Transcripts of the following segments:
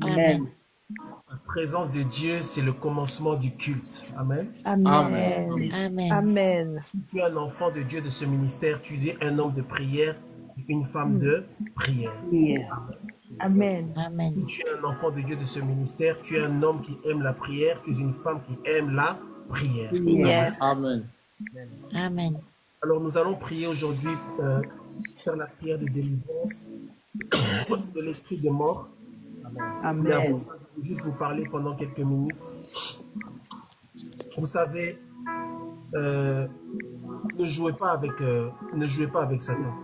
Amen. La présence de Dieu, c'est le commencement du culte. Amen. Amen. Amen. Amen. Si tu es un enfant de Dieu de ce ministère, tu es un homme de prière, une femme de prière. Amen. Amen. Si tu es un enfant de Dieu de ce ministère, tu es un homme qui aime la prière, tu es une femme qui aime la prière. Yes. Amen. Amen. Alors nous allons prier aujourd'hui, faire la prière de délivrance de l'esprit de mort. Mais avant Amen. ça, je vais juste vous parler pendant quelques minutes. Vous savez, ne jouez pas avec Satan.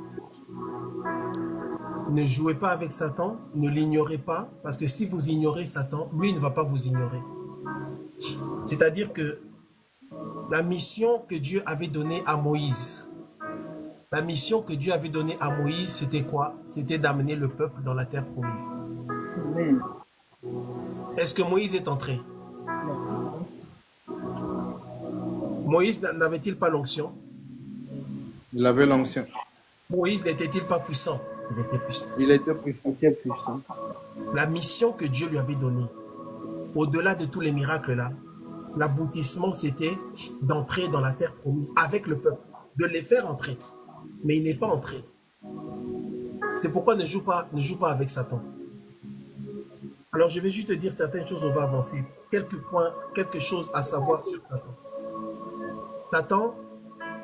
Ne jouez pas avec Satan, ne l'ignorez pas, parce que si vous ignorez Satan, lui ne va pas vous ignorer. C'est-à-dire que la mission que Dieu avait donnée à Moïse, c'était quoi? C'était d'amener le peuple dans la terre promise. Amen. Est-ce que Moïse est entré? Moïse n'avait-il pas l'onction? Il avait l'onction. Moïse n'était-il pas puissant? Il était puissant. Il était puissant. La mission que Dieu lui avait donnée, au-delà de tous les miracles là, l'aboutissement c'était d'entrer dans la terre promise avec le peuple, de les faire entrer. Mais il n'est pas entré. C'est pourquoi ne joue pas avec Satan. Alors je vais juste te dire certaines choses, on va avancer. Quelques points, quelque chose à savoir sur Satan. Satan,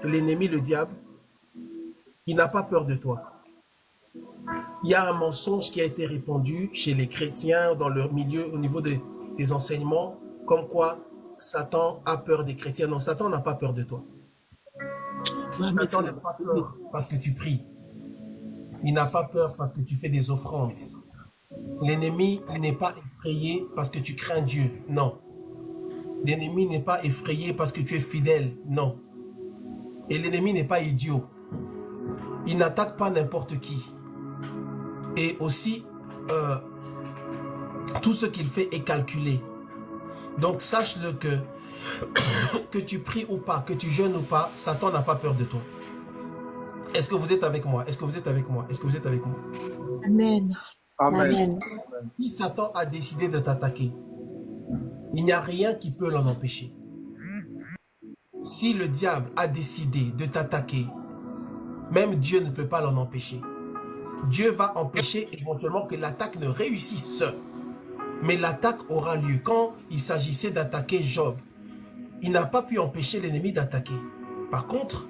l'ennemi, le diable, il n'a pas peur de toi. Il y a un mensonge qui a été répandu chez les chrétiens dans leur milieu au niveau des enseignements, comme quoi Satan a peur des chrétiens. Non, Satan n'a pas peur de toi. Satan n'a pas peur parce que tu pries. Il n'a pas peur parce que tu fais des offrandes. L'ennemi n'est pas effrayé parce que tu crains Dieu. Non. L'ennemi n'est pas effrayé parce que tu es fidèle. Non. Et l'ennemi n'est pas idiot. Il n'attaque pas n'importe qui. Et aussi, tout ce qu'il fait est calculé. Donc sache-le que tu pries ou pas, que tu jeûnes ou pas, Satan n'a pas peur de toi. Est-ce que vous êtes avec moi? Est-ce que vous êtes avec moi? Est-ce que vous êtes avec moi? Amen. Amen. Amen. Si Satan a décidé de t'attaquer, il n'y a rien qui peut l'en empêcher. Si le diable a décidé de t'attaquer, même Dieu ne peut pas l'en empêcher. Dieu va empêcher éventuellement que l'attaque ne réussisse. Mais l'attaque aura lieu. Quand il s'agissait d'attaquer Job, il n'a pas pu empêcher l'ennemi d'attaquer. Par contre,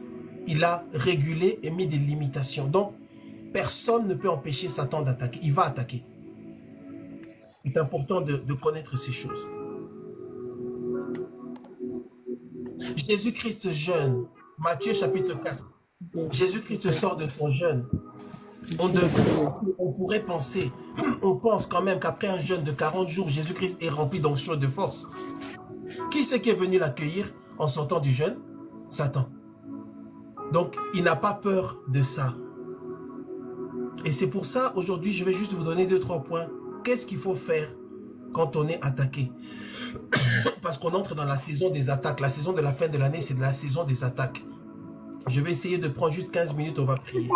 il a régulé et mis des limitations. Donc, personne ne peut empêcher Satan d'attaquer. Il va attaquer. C'est important de connaître ces choses. Jésus-Christ jeûne. Matthieu chapitre 4. Jésus-Christ sort de son jeûne. On pourrait penser, on pense quand même qu'après un jeûne de 40 jours, Jésus-Christ est rempli d'onction et de force. Qui c'est qui est venu l'accueillir en sortant du jeûne? Satan. Donc, il n'a pas peur de ça. Et c'est pour ça, aujourd'hui, je vais juste vous donner 2-3 points. Qu'est-ce qu'il faut faire quand on est attaqué? Parce qu'on entre dans la saison des attaques. La saison de la fin de l'année, c'est de la saison des attaques. Je vais essayer de prendre juste 15 minutes, on va prier.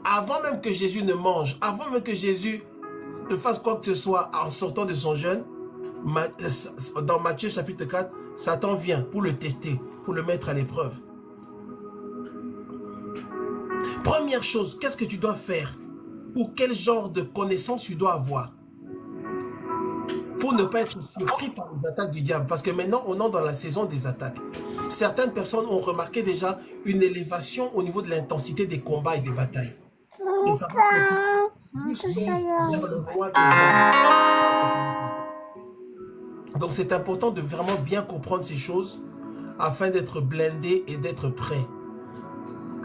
Avant même que Jésus ne mange, avant même que Jésus ne fasse quoi que ce soit en sortant de son jeûne, dans Matthieu chapitre 4, Satan vient pour le tester, pour le mettre à l'épreuve. Première chose, qu'est-ce que tu dois faire? Ou quel genre de connaissance tu dois avoir pour ne pas être surpris par les attaques du diable? Parce que maintenant, on entre dans la saison des attaques. Certaines personnes ont remarqué déjà une élévation au niveau de l'intensité des combats et des batailles. Et ça va jusqu'au roi des hommes. Donc c'est important de vraiment bien comprendre ces choses afin d'être blindé et d'être prêt.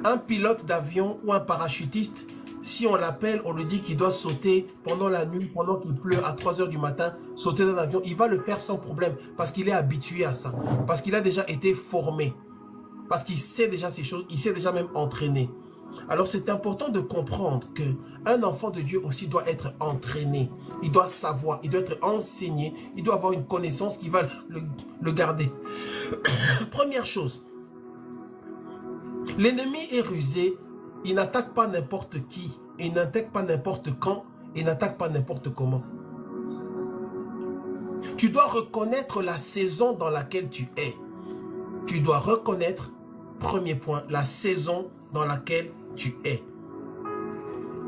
Un pilote d'avion ou un parachutiste, si on l'appelle, on lui dit qu'il doit sauter pendant la nuit, pendant qu'il pleut à 3 h du matin, sauter dans l'avion, il va le faire sans problème parce qu'il est habitué à ça, parce qu'il a déjà été formé, parce qu'il sait déjà ces choses, il s'est déjà même entraîné. Alors c'est important de comprendre qu'un enfant de Dieu aussi doit être entraîné, il doit savoir, il doit être enseigné, il doit avoir une connaissance qui va le garder. Première chose, l'ennemi est rusé, il n'attaque pas n'importe qui, il n'attaque pas n'importe quand, Il n'attaque pas n'importe comment. Tu dois reconnaître la saison dans laquelle tu es. Tu dois reconnaître, premier point, la saison dans laquelle tu es.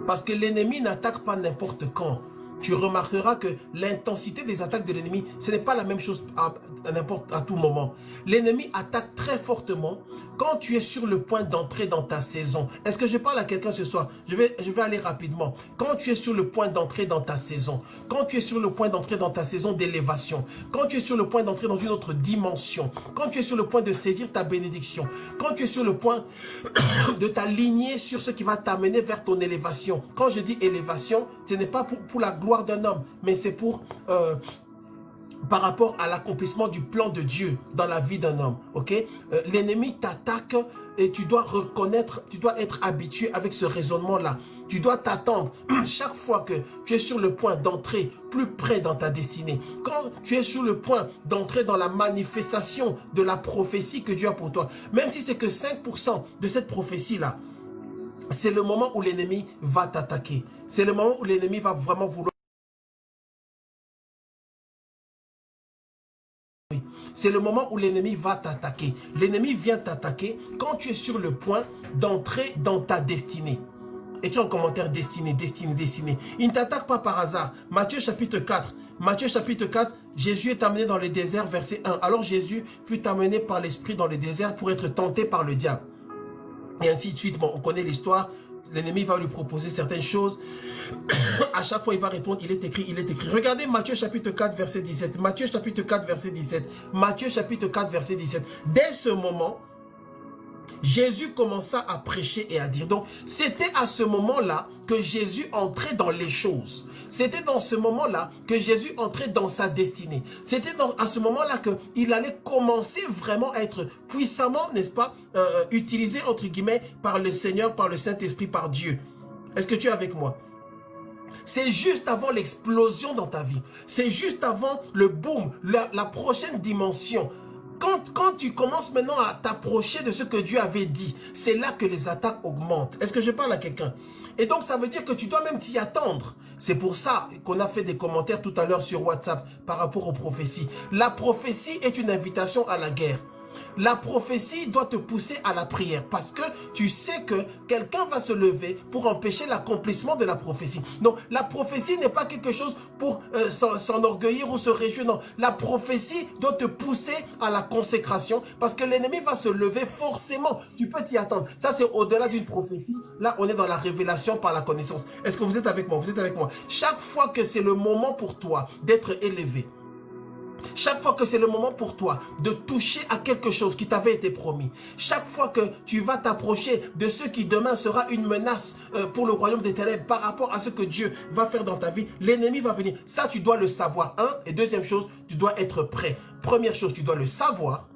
Parce que l'ennemi n'attaque pas n'importe quand. Tu remarqueras que l'intensité des attaques de l'ennemi, ce n'est pas la même chose à tout moment. L'ennemi attaque très fortement quand tu es sur le point d'entrer dans ta saison. Est-ce que je parle à quelqu'un ce soir? Je vais aller rapidement. Quand tu es sur le point d'entrer dans ta saison, quand tu es sur le point d'entrer dans ta saison d'élévation, quand tu es sur le point d'entrer dans une autre dimension, quand tu es sur le point de saisir ta bénédiction, quand tu es sur le point de t'aligner sur ce qui va t'amener vers ton élévation. Quand je dis élévation, ce n'est pas pour la gloire d'un homme, mais c'est pour par rapport à l'accomplissement du plan de Dieu dans la vie d'un homme. Ok, l'ennemi t'attaque et tu dois reconnaître, tu dois être habitué avec ce raisonnement-là. Tu dois t'attendre chaque fois que tu es sur le point d'entrer plus près dans ta destinée. Quand tu es sur le point d'entrer dans la manifestation de la prophétie que Dieu a pour toi, même si c'est que 5% de cette prophétie-là, c'est le moment où l'ennemi va t'attaquer. C'est le moment où l'ennemi va vraiment vouloir. C'est le moment où l'ennemi va t'attaquer. L'ennemi vient t'attaquer quand tu es sur le point d'entrer dans ta destinée. Écris en commentaire destinée, destinée, destinée. Il ne t'attaque pas par hasard. Matthieu chapitre 4. Matthieu chapitre 4, Jésus est amené dans le désert, verset 1. Alors Jésus fut amené par l'Esprit dans le désert pour être tenté par le diable. Et ainsi de suite. Bon, on connaît l'histoire. L'ennemi va lui proposer certaines choses. À chaque fois, il va répondre, il est écrit, il est écrit. Regardez Matthieu chapitre 4, verset 17. Matthieu chapitre 4, verset 17. Matthieu chapitre 4, verset 17. Dès ce moment, Jésus commença à prêcher et à dire. Donc, c'était à ce moment-là que Jésus entrait dans les choses. C'était dans ce moment-là que Jésus entrait dans sa destinée. C'était à ce moment-là qu'il allait commencer vraiment à être puissamment, n'est-ce pas, utilisé, entre guillemets, par le Seigneur, par le Saint-Esprit, par Dieu. Est-ce que tu es avec moi? C'est juste avant l'explosion dans ta vie. C'est juste avant le boom, la prochaine dimension. Quand tu commences maintenant à t'approcher de ce que Dieu avait dit, c'est là que les attaques augmentent. Est-ce que je parle à quelqu'un? Et donc, ça veut dire que tu dois même t'y attendre. C'est pour ça qu'on a fait des commentaires tout à l'heure sur WhatsApp par rapport aux prophéties. La prophétie est une invitation à la guerre. La prophétie doit te pousser à la prière parce que tu sais que quelqu'un va se lever pour empêcher l'accomplissement de la prophétie. Donc, la prophétie n'est pas quelque chose pour s'enorgueillir ou se réjouir. Non, la prophétie doit te pousser à la consécration parce que l'ennemi va se lever forcément. Tu peux t'y attendre. Ça, c'est au-delà d'une prophétie. Là, on est dans la révélation par la connaissance. Est-ce que vous êtes avec moi? Vous êtes avec moi? Chaque fois que c'est le moment pour toi d'être élevé, chaque fois que c'est le moment pour toi de toucher à quelque chose qui t'avait été promis, chaque fois que tu vas t'approcher de ce qui demain sera une menace pour le royaume des ténèbres par rapport à ce que Dieu va faire dans ta vie, l'ennemi va venir. Ça, tu dois le savoir. Et deuxième chose, tu dois être prêt. Première chose, tu dois le savoir.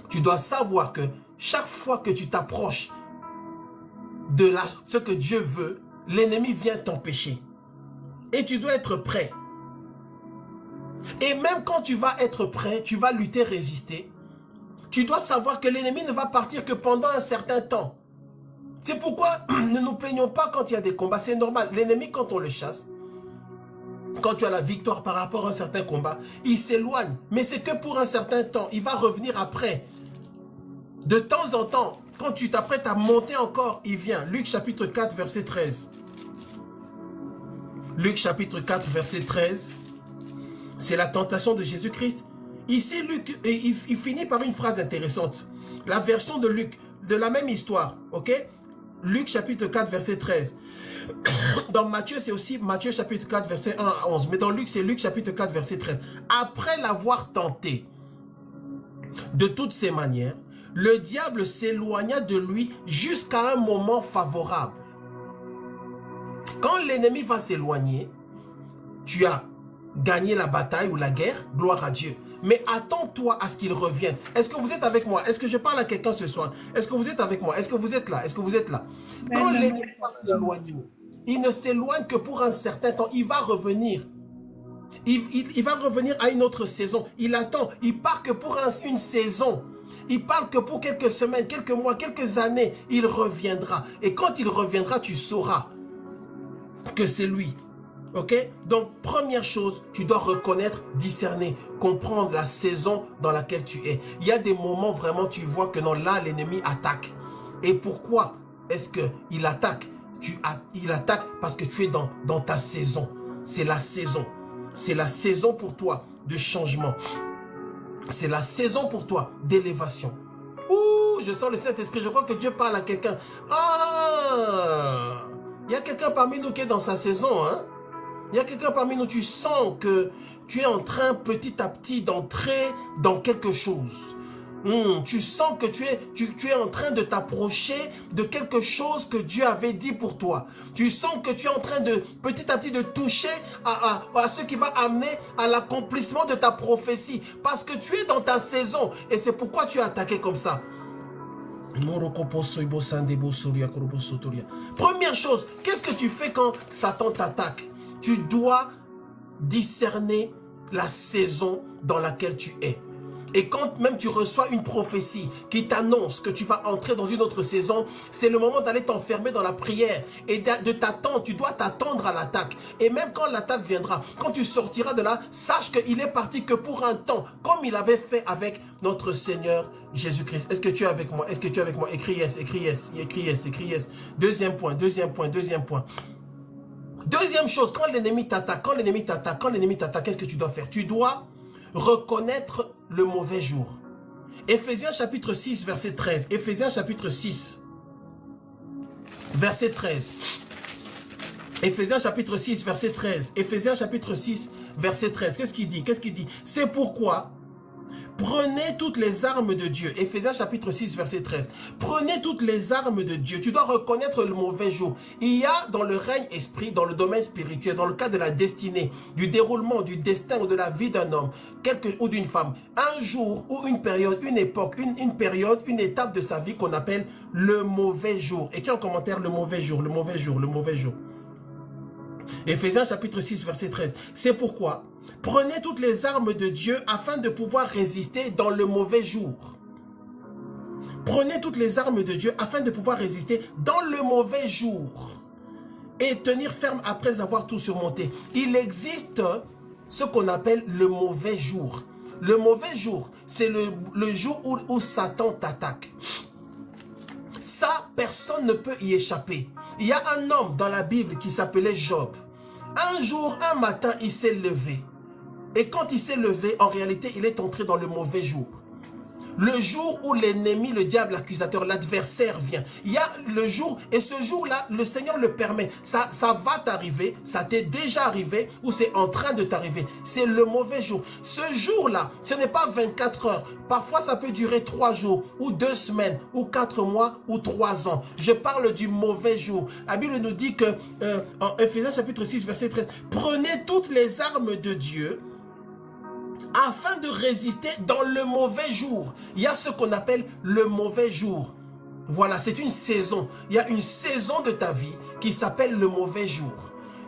Tu dois savoir que chaque fois que tu t'approches de ce que Dieu veut, l'ennemi vient t'empêcher. Et tu dois être prêt. Et même quand tu vas être prêt, tu vas lutter, résister. Tu dois savoir que l'ennemi ne va partir que pendant un certain temps. C'est pourquoi ne nous plaignons pas quand il y a des combats. C'est normal. L'ennemi, quand on le chasse, quand tu as la victoire par rapport à un certain combat, il s'éloigne. Mais c'est que pour un certain temps. Il va revenir après. De temps en temps, quand tu t'apprêtes à monter encore, il vient. Luc chapitre 4, verset 13. Luc chapitre 4, verset 13. C'est la tentation de Jésus-Christ. Ici, Luc, il finit par une phrase intéressante. La version de Luc, de la même histoire. Ok? Luc chapitre 4, verset 13. Dans Matthieu, c'est aussi Matthieu chapitre 4, verset 1 à 11. Mais dans Luc, c'est Luc chapitre 4, verset 13. Après l'avoir tenté de toutes ces manières, le diable s'éloigna de lui jusqu'à un moment favorable. Quand l'ennemi va s'éloigner, tu as gagné la bataille ou la guerre, gloire à Dieu. Mais attends-toi à ce qu'il revienne. Est-ce que vous êtes avec moi? Est-ce que je parle à quelqu'un ce soir? Est-ce que vous êtes avec moi? Est-ce que vous êtes là? Est-ce que vous êtes là? Quand l'ennemi va s'éloigner, il ne s'éloigne que pour un certain temps. Il va revenir. Il va revenir à une autre saison. Il attend. Il part que pour une saison. Il parle que pour quelques semaines, quelques mois, quelques années, il reviendra. Et quand il reviendra, tu sauras que c'est lui. Ok? Donc, première chose, tu dois reconnaître, discerner, comprendre la saison dans laquelle tu es. Il y a des moments vraiment, tu vois que non, là, l'ennemi attaque. Et pourquoi est-ce qu'il attaque? Il attaque parce que tu es dans ta saison. C'est la saison. C'est la saison pour toi de changement. C'est la saison pour toi d'élévation. Ouh, je sens le Saint-Esprit. Je crois que Dieu parle à quelqu'un. Ah! Il y a quelqu'un parmi nous qui est dans sa saison, hein? Il y a quelqu'un parmi nous, tu sens que tu es en train petit à petit d'entrer dans quelque chose. Tu sens que tu es en train de t'approcher de quelque chose que Dieu avait dit pour toi. Tu sens que tu es en train de petit à petit de toucher à ce qui va amener à l'accomplissement de ta prophétie. Parce que tu es dans ta saison et c'est pourquoi tu es attaqué comme ça. Première chose, qu'est-ce que tu fais quand Satan t'attaque? Tu dois discerner la saison dans laquelle tu es. Et quand même tu reçois une prophétie qui t'annonce que tu vas entrer dans une autre saison, c'est le moment d'aller t'enfermer dans la prière et de t'attendre. Tu dois t'attendre à l'attaque. Et même quand l'attaque viendra, quand tu sortiras de là, sache qu'il est parti que pour un temps, comme il avait fait avec notre Seigneur Jésus-Christ. Est-ce que tu es avec moi? Est-ce que tu es avec moi? Écris yes, écris yes, écris yes, écris yes. Deuxième point, deuxième point, deuxième point. Deuxième chose, quand l'ennemi t'attaque, qu'est-ce que tu dois faire? Tu dois reconnaître le mauvais jour. Éphésiens chapitre 6, verset 13. Éphésiens chapitre 6, verset 13. Éphésiens chapitre 6, verset 13. Éphésiens chapitre 6, verset 13. Qu'est-ce qu'il dit? Qu'est-ce qu'il dit? C'est pourquoi prenez toutes les armes de Dieu. Éphésiens chapitre 6, verset 13. Prenez toutes les armes de Dieu. Tu dois reconnaître le mauvais jour. Il y a dans le règne esprit, dans le domaine spirituel, dans le cas de la destinée, du déroulement, du destin ou de la vie d'un homme ou d'une femme, un jour ou une période, une époque, une période, une étape de sa vie qu'on appelle le mauvais jour. Écris en commentaire le mauvais jour, le mauvais jour, le mauvais jour. Éphésiens chapitre 6, verset 13. C'est pourquoi prenez toutes les armes de Dieu afin de pouvoir résister dans le mauvais jour. Prenez toutes les armes de Dieu afin de pouvoir résister dans le mauvais jour et tenir ferme après avoir tout surmonté. Il existe ce qu'on appelle le mauvais jour. Le mauvais jour, c'est le jour où Satan t'attaque. Ça, personne ne peut y échapper. Il y a un homme dans la Bible qui s'appelait Job. Un jour, un matin, il s'est levé. Et quand il s'est levé, en réalité, il est entré dans le mauvais jour. Le jour où l'ennemi, le diable, l'accusateur, l'adversaire vient. Il y a le jour, et ce jour-là, le Seigneur le permet. Ça va t'arriver, ça t'est déjà arrivé, ou c'est en train de t'arriver. C'est le mauvais jour. Ce jour-là, ce n'est pas 24 heures. Parfois, ça peut durer 3 jours, ou 2 semaines, ou 4 mois, ou 3 ans. Je parle du mauvais jour. La Bible nous dit que, en Éphésiens chapitre 6, verset 13, « Prenez toutes les armes de Dieu, afin de résister dans le mauvais jour. » Il y a ce qu'on appelle le mauvais jour. Voilà, c'est une saison. Il y a une saison de ta vie qui s'appelle le mauvais jour.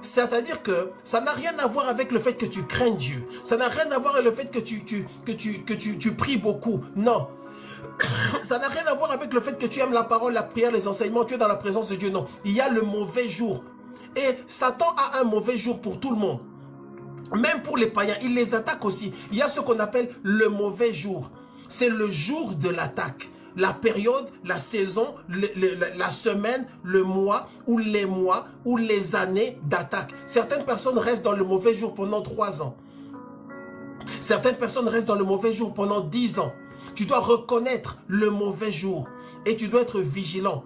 C'est-à-dire que ça n'a rien à voir avec le fait que tu crains Dieu. Ça n'a rien à voir avec le fait que tu pries beaucoup. Non. Ça n'a rien à voir avec le fait que tu aimes la parole, la prière, les enseignements. Tu es dans la présence de Dieu. Non. Il y a le mauvais jour. Et Satan a un mauvais jour pour tout le monde. Même pour les païens, il les attaque aussi. Il y a ce qu'on appelle le mauvais jour. C'est le jour de l'attaque. La période, la saison, la semaine, le mois ou les années d'attaque. Certaines personnes restent dans le mauvais jour pendant 3 ans. Certaines personnes restent dans le mauvais jour pendant 10 ans. Tu dois reconnaître le mauvais jour et tu dois être vigilant.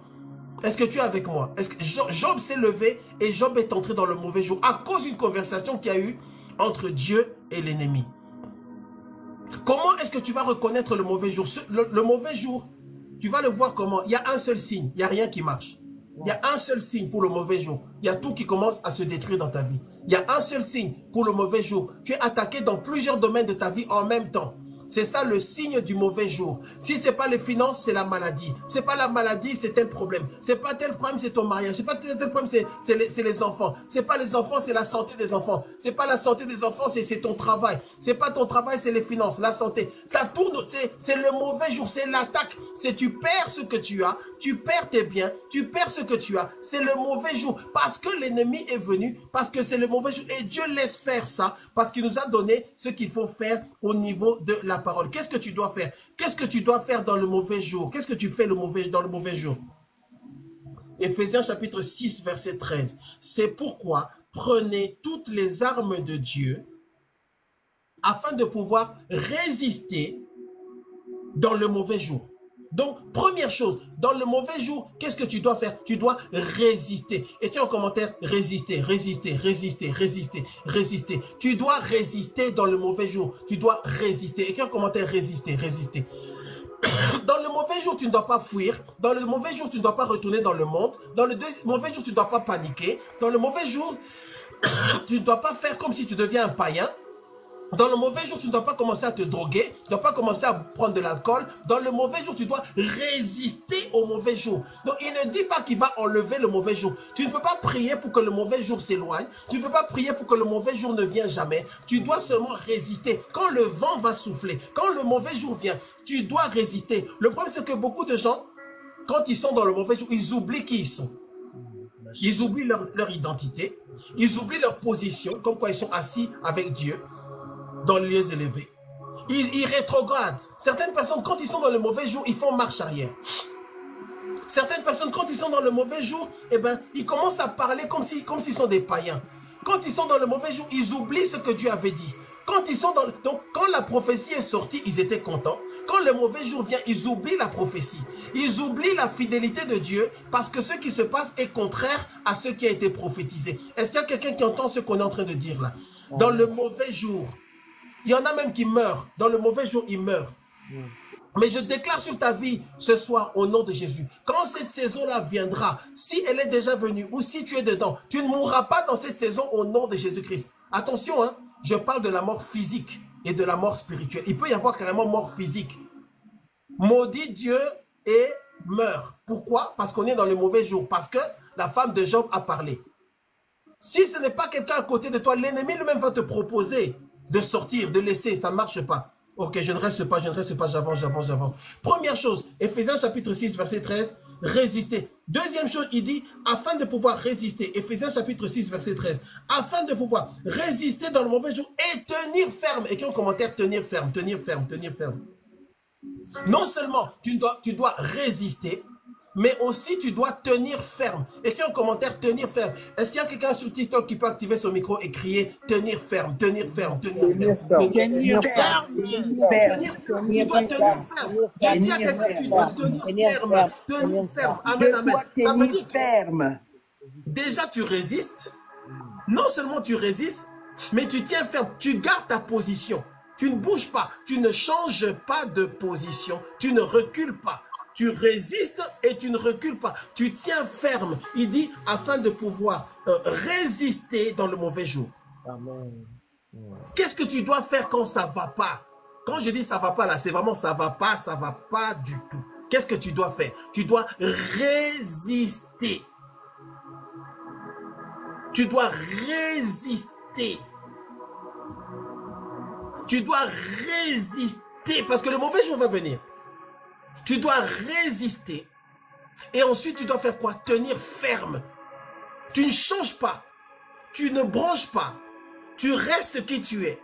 Est-ce que tu es avec moi? Est-ce que Job s'est levé et Job est entré dans le mauvais jour à cause d'une conversation qu'il y a eu entre Dieu et l'ennemi. Comment est-ce que tu vas reconnaître le mauvais jour? Le mauvais jour, tu vas le voir comment? Il y a un seul signe, il n'y a rien qui marche. Il y a un seul signe pour le mauvais jour. Il y a tout qui commence à se détruire dans ta vie. Il y a un seul signe pour le mauvais jour. Tu es attaqué dans plusieurs domaines de ta vie en même temps. C'est ça le signe du mauvais jour. Si ce n'est pas les finances, c'est la maladie. Ce n'est pas la maladie, c'est tel problème. Ce n'est pas tel problème, c'est ton mariage. Ce n'est pas tel problème, c'est les enfants. Ce n'est pas les enfants, c'est la santé des enfants. Ce n'est pas la santé des enfants, c'est ton travail. Ce n'est pas ton travail, c'est les finances, la santé. Ça tourne, c'est le mauvais jour, c'est l'attaque. C'est tu perds ce que tu as, tu perds tes biens, tu perds ce que tu as. C'est le mauvais jour parce que l'ennemi est venu, parce que c'est le mauvais jour. Et Dieu laisse faire ça parce qu'il nous a donné ce qu'il faut faire au niveau de la parole. Qu'est-ce que tu dois faire? Qu'est-ce que tu dois faire dans le mauvais jour? Qu'est-ce que tu fais dans le mauvais jour? Éphésiens chapitre 6, verset 13. C'est pourquoi prenez toutes les armes de Dieu afin de pouvoir résister dans le mauvais jour. Donc, première chose, dans le mauvais jour, qu'est-ce que tu dois faire? Tu dois résister. Écris en commentaire, résister, résister, résister, résister, résister. Tu dois résister dans le mauvais jour. Tu dois résister. Écris en commentaire, résister, résister. Dans le mauvais jour, tu ne dois pas fuir. Dans le mauvais jour, tu ne dois pas retourner dans le monde. Dans le mauvais jour, tu ne dois pas paniquer. Dans le mauvais jour, tu ne dois pas faire comme si tu deviens un païen. Dans le mauvais jour, tu ne dois pas commencer à te droguer, tu ne dois pas commencer à prendre de l'alcool. Dans le mauvais jour, tu dois résister au mauvais jour. Donc, il ne dit pas qu'il va enlever le mauvais jour. Tu ne peux pas prier pour que le mauvais jour s'éloigne. Tu ne peux pas prier pour que le mauvais jour ne vienne jamais. Tu dois seulement résister. Quand le vent va souffler, quand le mauvais jour vient, tu dois résister. Le problème, c'est que beaucoup de gens, quand ils sont dans le mauvais jour, ils oublient qui ils sont. Ils oublient leur identité. Ils oublient leur position, comme quoi ils sont assis avec Dieu dans les lieux élevés. Ils rétrogradent. Certaines personnes, quand ils sont dans le mauvais jour, ils font marche arrière. Certaines personnes, quand ils sont dans le mauvais jour, eh ben, ils commencent à parler comme s'ils sont des païens. Quand ils sont dans le mauvais jour, ils oublient ce que Dieu avait dit. Quand ils sont donc, quand la prophétie est sortie, ils étaient contents. Quand le mauvais jour vient, ils oublient la prophétie. Ils oublient la fidélité de Dieu parce que ce qui se passe est contraire à ce qui a été prophétisé. Est-ce qu'il y a quelqu'un qui entend ce qu'on est en train de dire là? Dans le mauvais jour, il y en a même qui meurent. Dans le mauvais jour, ils meurent. Mais je déclare sur ta vie ce soir au nom de Jésus. Quand cette saison-là viendra, si elle est déjà venue ou si tu es dedans, tu ne mourras pas dans cette saison au nom de Jésus-Christ. Attention, hein, je parle de la mort physique et de la mort spirituelle. Il peut y avoir carrément mort physique. Maudit Dieu et meurt. Pourquoi? Parce qu'on est dans le mauvais jour. Parce que la femme de Job a parlé. Si ce n'est pas quelqu'un à côté de toi, l'ennemi lui-même va te proposer de sortir, de laisser, ça ne marche pas. Ok, je ne reste pas, j'avance, j'avance, j'avance. Première chose, Éphésiens chapitre 6, verset 13, résister. Deuxième chose, il dit, afin de pouvoir résister, Éphésiens chapitre 6, verset 13, afin de pouvoir résister dans le mauvais jour et tenir ferme. Écris en commentaire, tenir ferme, tenir ferme, tenir ferme. Non seulement tu dois résister, mais aussi tu dois tenir ferme. Écris en commentaire, tenir ferme. Est-ce qu'il y a quelqu'un sur TikTok qui peut activer son micro et crier tenir ferme, tenir ferme, tenir ferme. Tenir ferme. Tu dois tenir ferme. J'ai dit à quelqu'un, tu dois tenir ferme. Tenir ferme. Amen, amen. Ça veut dire ferme. Déjà tu résistes. Non seulement tu résistes, mais tu tiens ferme. Tu gardes ta position. Tu ne bouges pas. Tu ne changes pas de position. Tu ne recules pas. Tu résistes et tu ne recules pas. Tu tiens ferme. Il dit, afin de pouvoir résister dans le mauvais jour. Qu'est-ce que tu dois faire quand ça ne va pas? Quand je dis ça ne va pas, là, c'est vraiment ça ne va pas du tout. Qu'est-ce que tu dois faire? Tu dois résister. Tu dois résister. Tu dois résister parce que le mauvais jour va venir. Tu dois résister. Et ensuite, tu dois faire quoi? Tenir ferme. Tu ne changes pas. Tu ne branches pas. Tu restes qui tu es.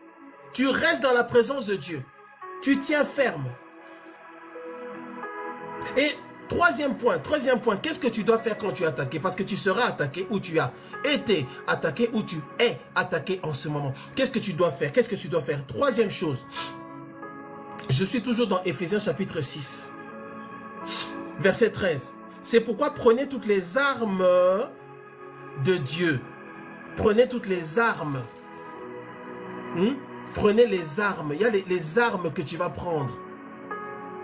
Tu restes dans la présence de Dieu. Tu tiens ferme. Et troisième point, qu'est-ce que tu dois faire quand tu es attaqué? Parce que tu seras attaqué ou tu as été attaqué ou tu es attaqué en ce moment. Qu'est-ce que tu dois faire? Qu'est-ce que tu dois faire? Troisième chose. Je suis toujours dans Éphésiens chapitre 6. Verset 13. C'est pourquoi prenez toutes les armes de Dieu. Prenez toutes les armes. Prenez les armes. Il y a les armes que tu vas prendre.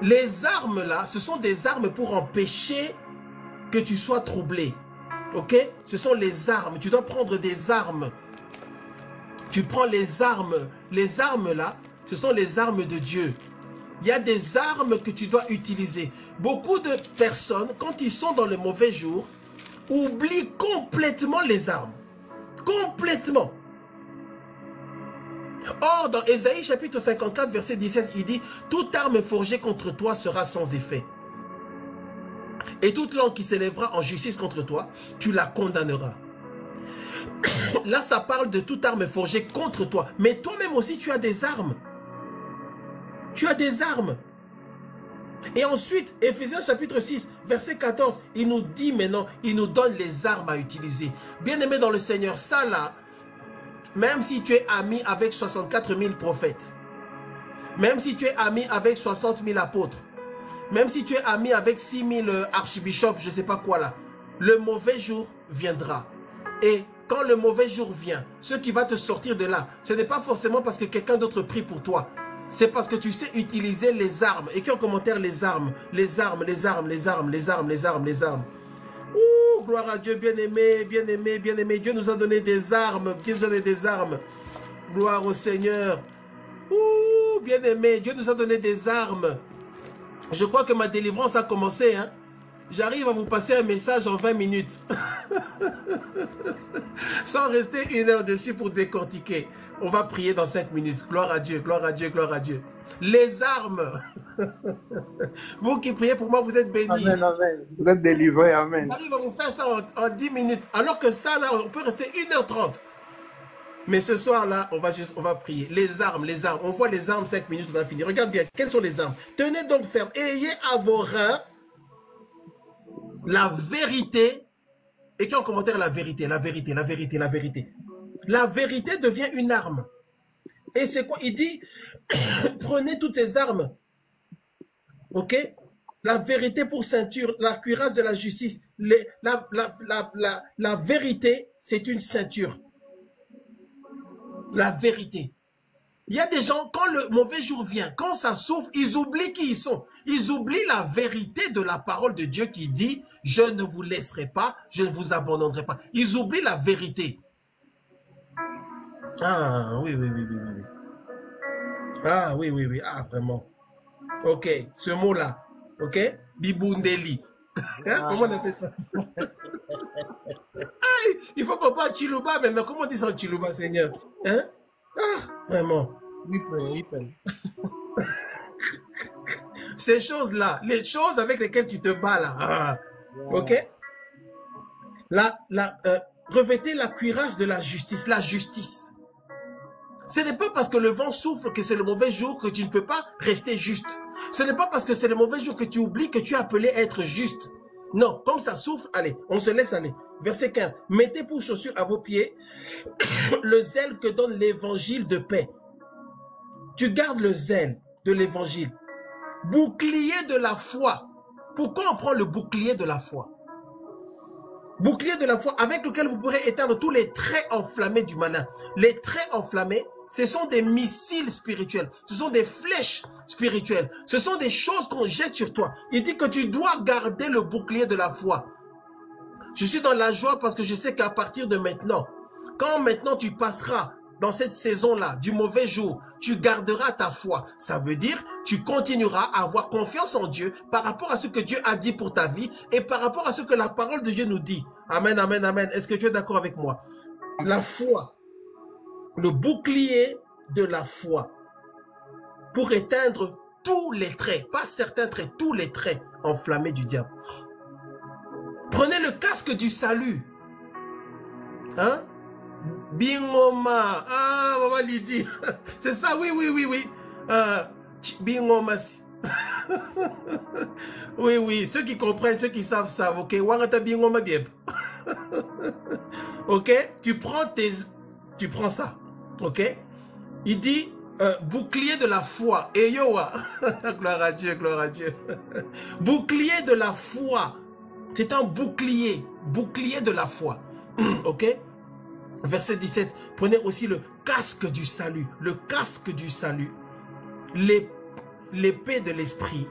Les armes là, ce sont des armes pour empêcher que tu sois troublé. Ok? Ce sont les armes. Tu dois prendre des armes. Tu prends les armes. Les armes là, ce sont les armes de Dieu. Il y a des armes que tu dois utiliser. Beaucoup de personnes, quand ils sont dans le mauvais jour, oublient complètement les armes. Complètement. Or, dans Ésaïe chapitre 54, verset 17, il dit « Toute arme forgée contre toi sera sans effet. » Et toute langue qui s'élèvera en justice contre toi, tu la condamneras. Là, ça parle de toute arme forgée contre toi. Mais toi-même aussi, tu as des armes. Tu as des armes. Et ensuite, Éphésiens chapitre 6, verset 14, il nous dit maintenant, il nous donne les armes à utiliser. Bien-aimé dans le Seigneur, ça là, même si tu es ami avec 64 000 prophètes, même si tu es ami avec 60 000 apôtres, même si tu es ami avec 6 000 archbishops, je ne sais pas quoi là, le mauvais jour viendra. Et quand le mauvais jour vient, ce qui va te sortir de là, ce n'est pas forcément parce que quelqu'un d'autre prie pour toi. C'est parce que tu sais utiliser les armes. Écris en commentaire les armes, les armes, les armes, les armes, les armes, les armes, les armes. Ouh, gloire à Dieu, bien-aimé, bien-aimé, bien-aimé. Dieu nous a donné des armes, Dieu nous a donné des armes. Gloire au Seigneur. Ouh, bien-aimé, Dieu nous a donné des armes. Je crois que ma délivrance a commencé, hein. J'arrive à vous passer un message en 20 minutes. Sans rester 1 heure dessus pour décortiquer. On va prier dans 5 minutes. Gloire à Dieu, gloire à Dieu, gloire à Dieu. Les armes. Vous qui priez pour moi, vous êtes bénis. Amen, amen. Vous êtes délivrés, amen. J'arrive à vous faire ça en 10 minutes. Alors que ça, là, on peut rester 1h30. Mais ce soir-là, on va prier. Les armes, les armes. On voit les armes, 5 minutes, on a fini. Regarde bien, quelles sont les armes? Tenez donc ferme. Ayez à vos reins la vérité. Écris en commentaire la vérité, la vérité, la vérité, la vérité. La vérité devient une arme. Et c'est quoi? Il dit, prenez toutes ces armes. Ok? La vérité pour ceinture, la cuirasse de la justice. La vérité, c'est une ceinture. La vérité. Il y a des gens, quand le mauvais jour vient, quand ça souffre, ils oublient qui ils sont. Ils oublient la vérité de la parole de Dieu qui dit « Je ne vous laisserai pas, je ne vous abandonnerai pas ». Ils oublient la vérité. Ah, oui, oui, oui, oui, oui. Ah, oui, oui, oui. Ah, vraiment. Ok, ce mot-là. Ok? Bibundeli. Hein? Comment on appelle ça? Ah, il faut qu'on parle Chiluba maintenant. Comment on dit ça en Chiluba, Seigneur? Hein? Ah, vraiment. Ces choses-là, les choses avec lesquelles tu te bats là. Ah, ok? Revêtez la cuirasse de la justice. La justice. Ce n'est pas parce que le vent souffle que c'est le mauvais jour que tu ne peux pas rester juste. Ce n'est pas parce que c'est le mauvais jour que tu oublies que tu es appelé à être juste. Non, comme ça souffle, allez, on se laisse aller. Verset 15. Mettez pour chaussure à vos pieds le zèle que donne l'évangile de paix. Tu gardes le zèle de l'évangile. Bouclier de la foi. Pourquoi on prend le bouclier de la foi? Bouclier de la foi avec lequel vous pourrez éteindre tous les traits enflammés du malin. Les traits enflammés, ce sont des missiles spirituels. Ce sont des flèches spirituelles. Ce sont des choses qu'on jette sur toi. Il dit que tu dois garder le bouclier de la foi. Je suis dans la joie parce que je sais qu'à partir de maintenant, quand maintenant tu passeras dans cette saison-là, du mauvais jour, tu garderas ta foi. Ça veut dire, tu continueras à avoir confiance en Dieu par rapport à ce que Dieu a dit pour ta vie et par rapport à ce que la parole de Dieu nous dit. Amen, amen, amen. Est-ce que tu es d'accord avec moi? La foi, le bouclier de la foi, pour éteindre tous les traits, pas certains traits, tous les traits enflammés du diable. Prenez le casque du salut. Hein? Bingoma. Ah, maman Lydie. C'est ça, oui, oui, oui, oui. Bingoma. Oui, oui. Ceux qui comprennent, ceux qui savent, savent. Ok. Wangata bingoma bien. Ok. Tu prends ça. Ok. Il dit bouclier de la foi. Et yoa. Gloire à Dieu, gloire à Dieu. Bouclier de la foi. C'est un bouclier. Bouclier de la foi. Ok. Verset 17, prenez aussi le casque du salut. Le casque du salut. L'épée de l'esprit,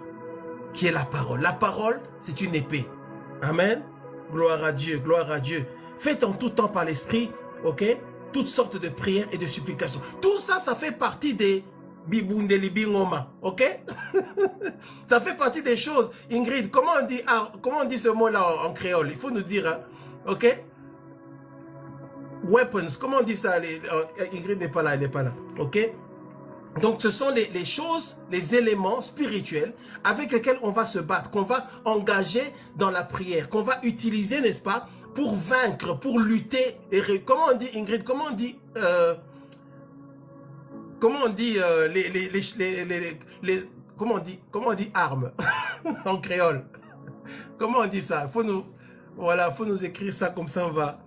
qui est la parole. La parole, c'est une épée. Amen. Gloire à Dieu, gloire à Dieu. Faites en tout temps par l'esprit, ok? Toutes sortes de prières et de supplications. Tout ça, ça fait partie des bibundeli bingoma, ok? Ça fait partie des choses. Ingrid, comment on dit ce mot-là en créole? Il faut nous dire, hein? Ok? Weapons, comment on dit ça? Ingrid n'est pas là, elle n'est pas là. Ok? Donc ce sont les choses, les éléments spirituels avec lesquels on va se battre, qu'on va engager dans la prière, qu'on va utiliser, n'est-ce pas, pour vaincre, pour lutter. Comment on dit, Ingrid, comment on dit comment on dit armes en créole? Comment on dit ça? Voilà, faut nous écrire ça comme ça on va.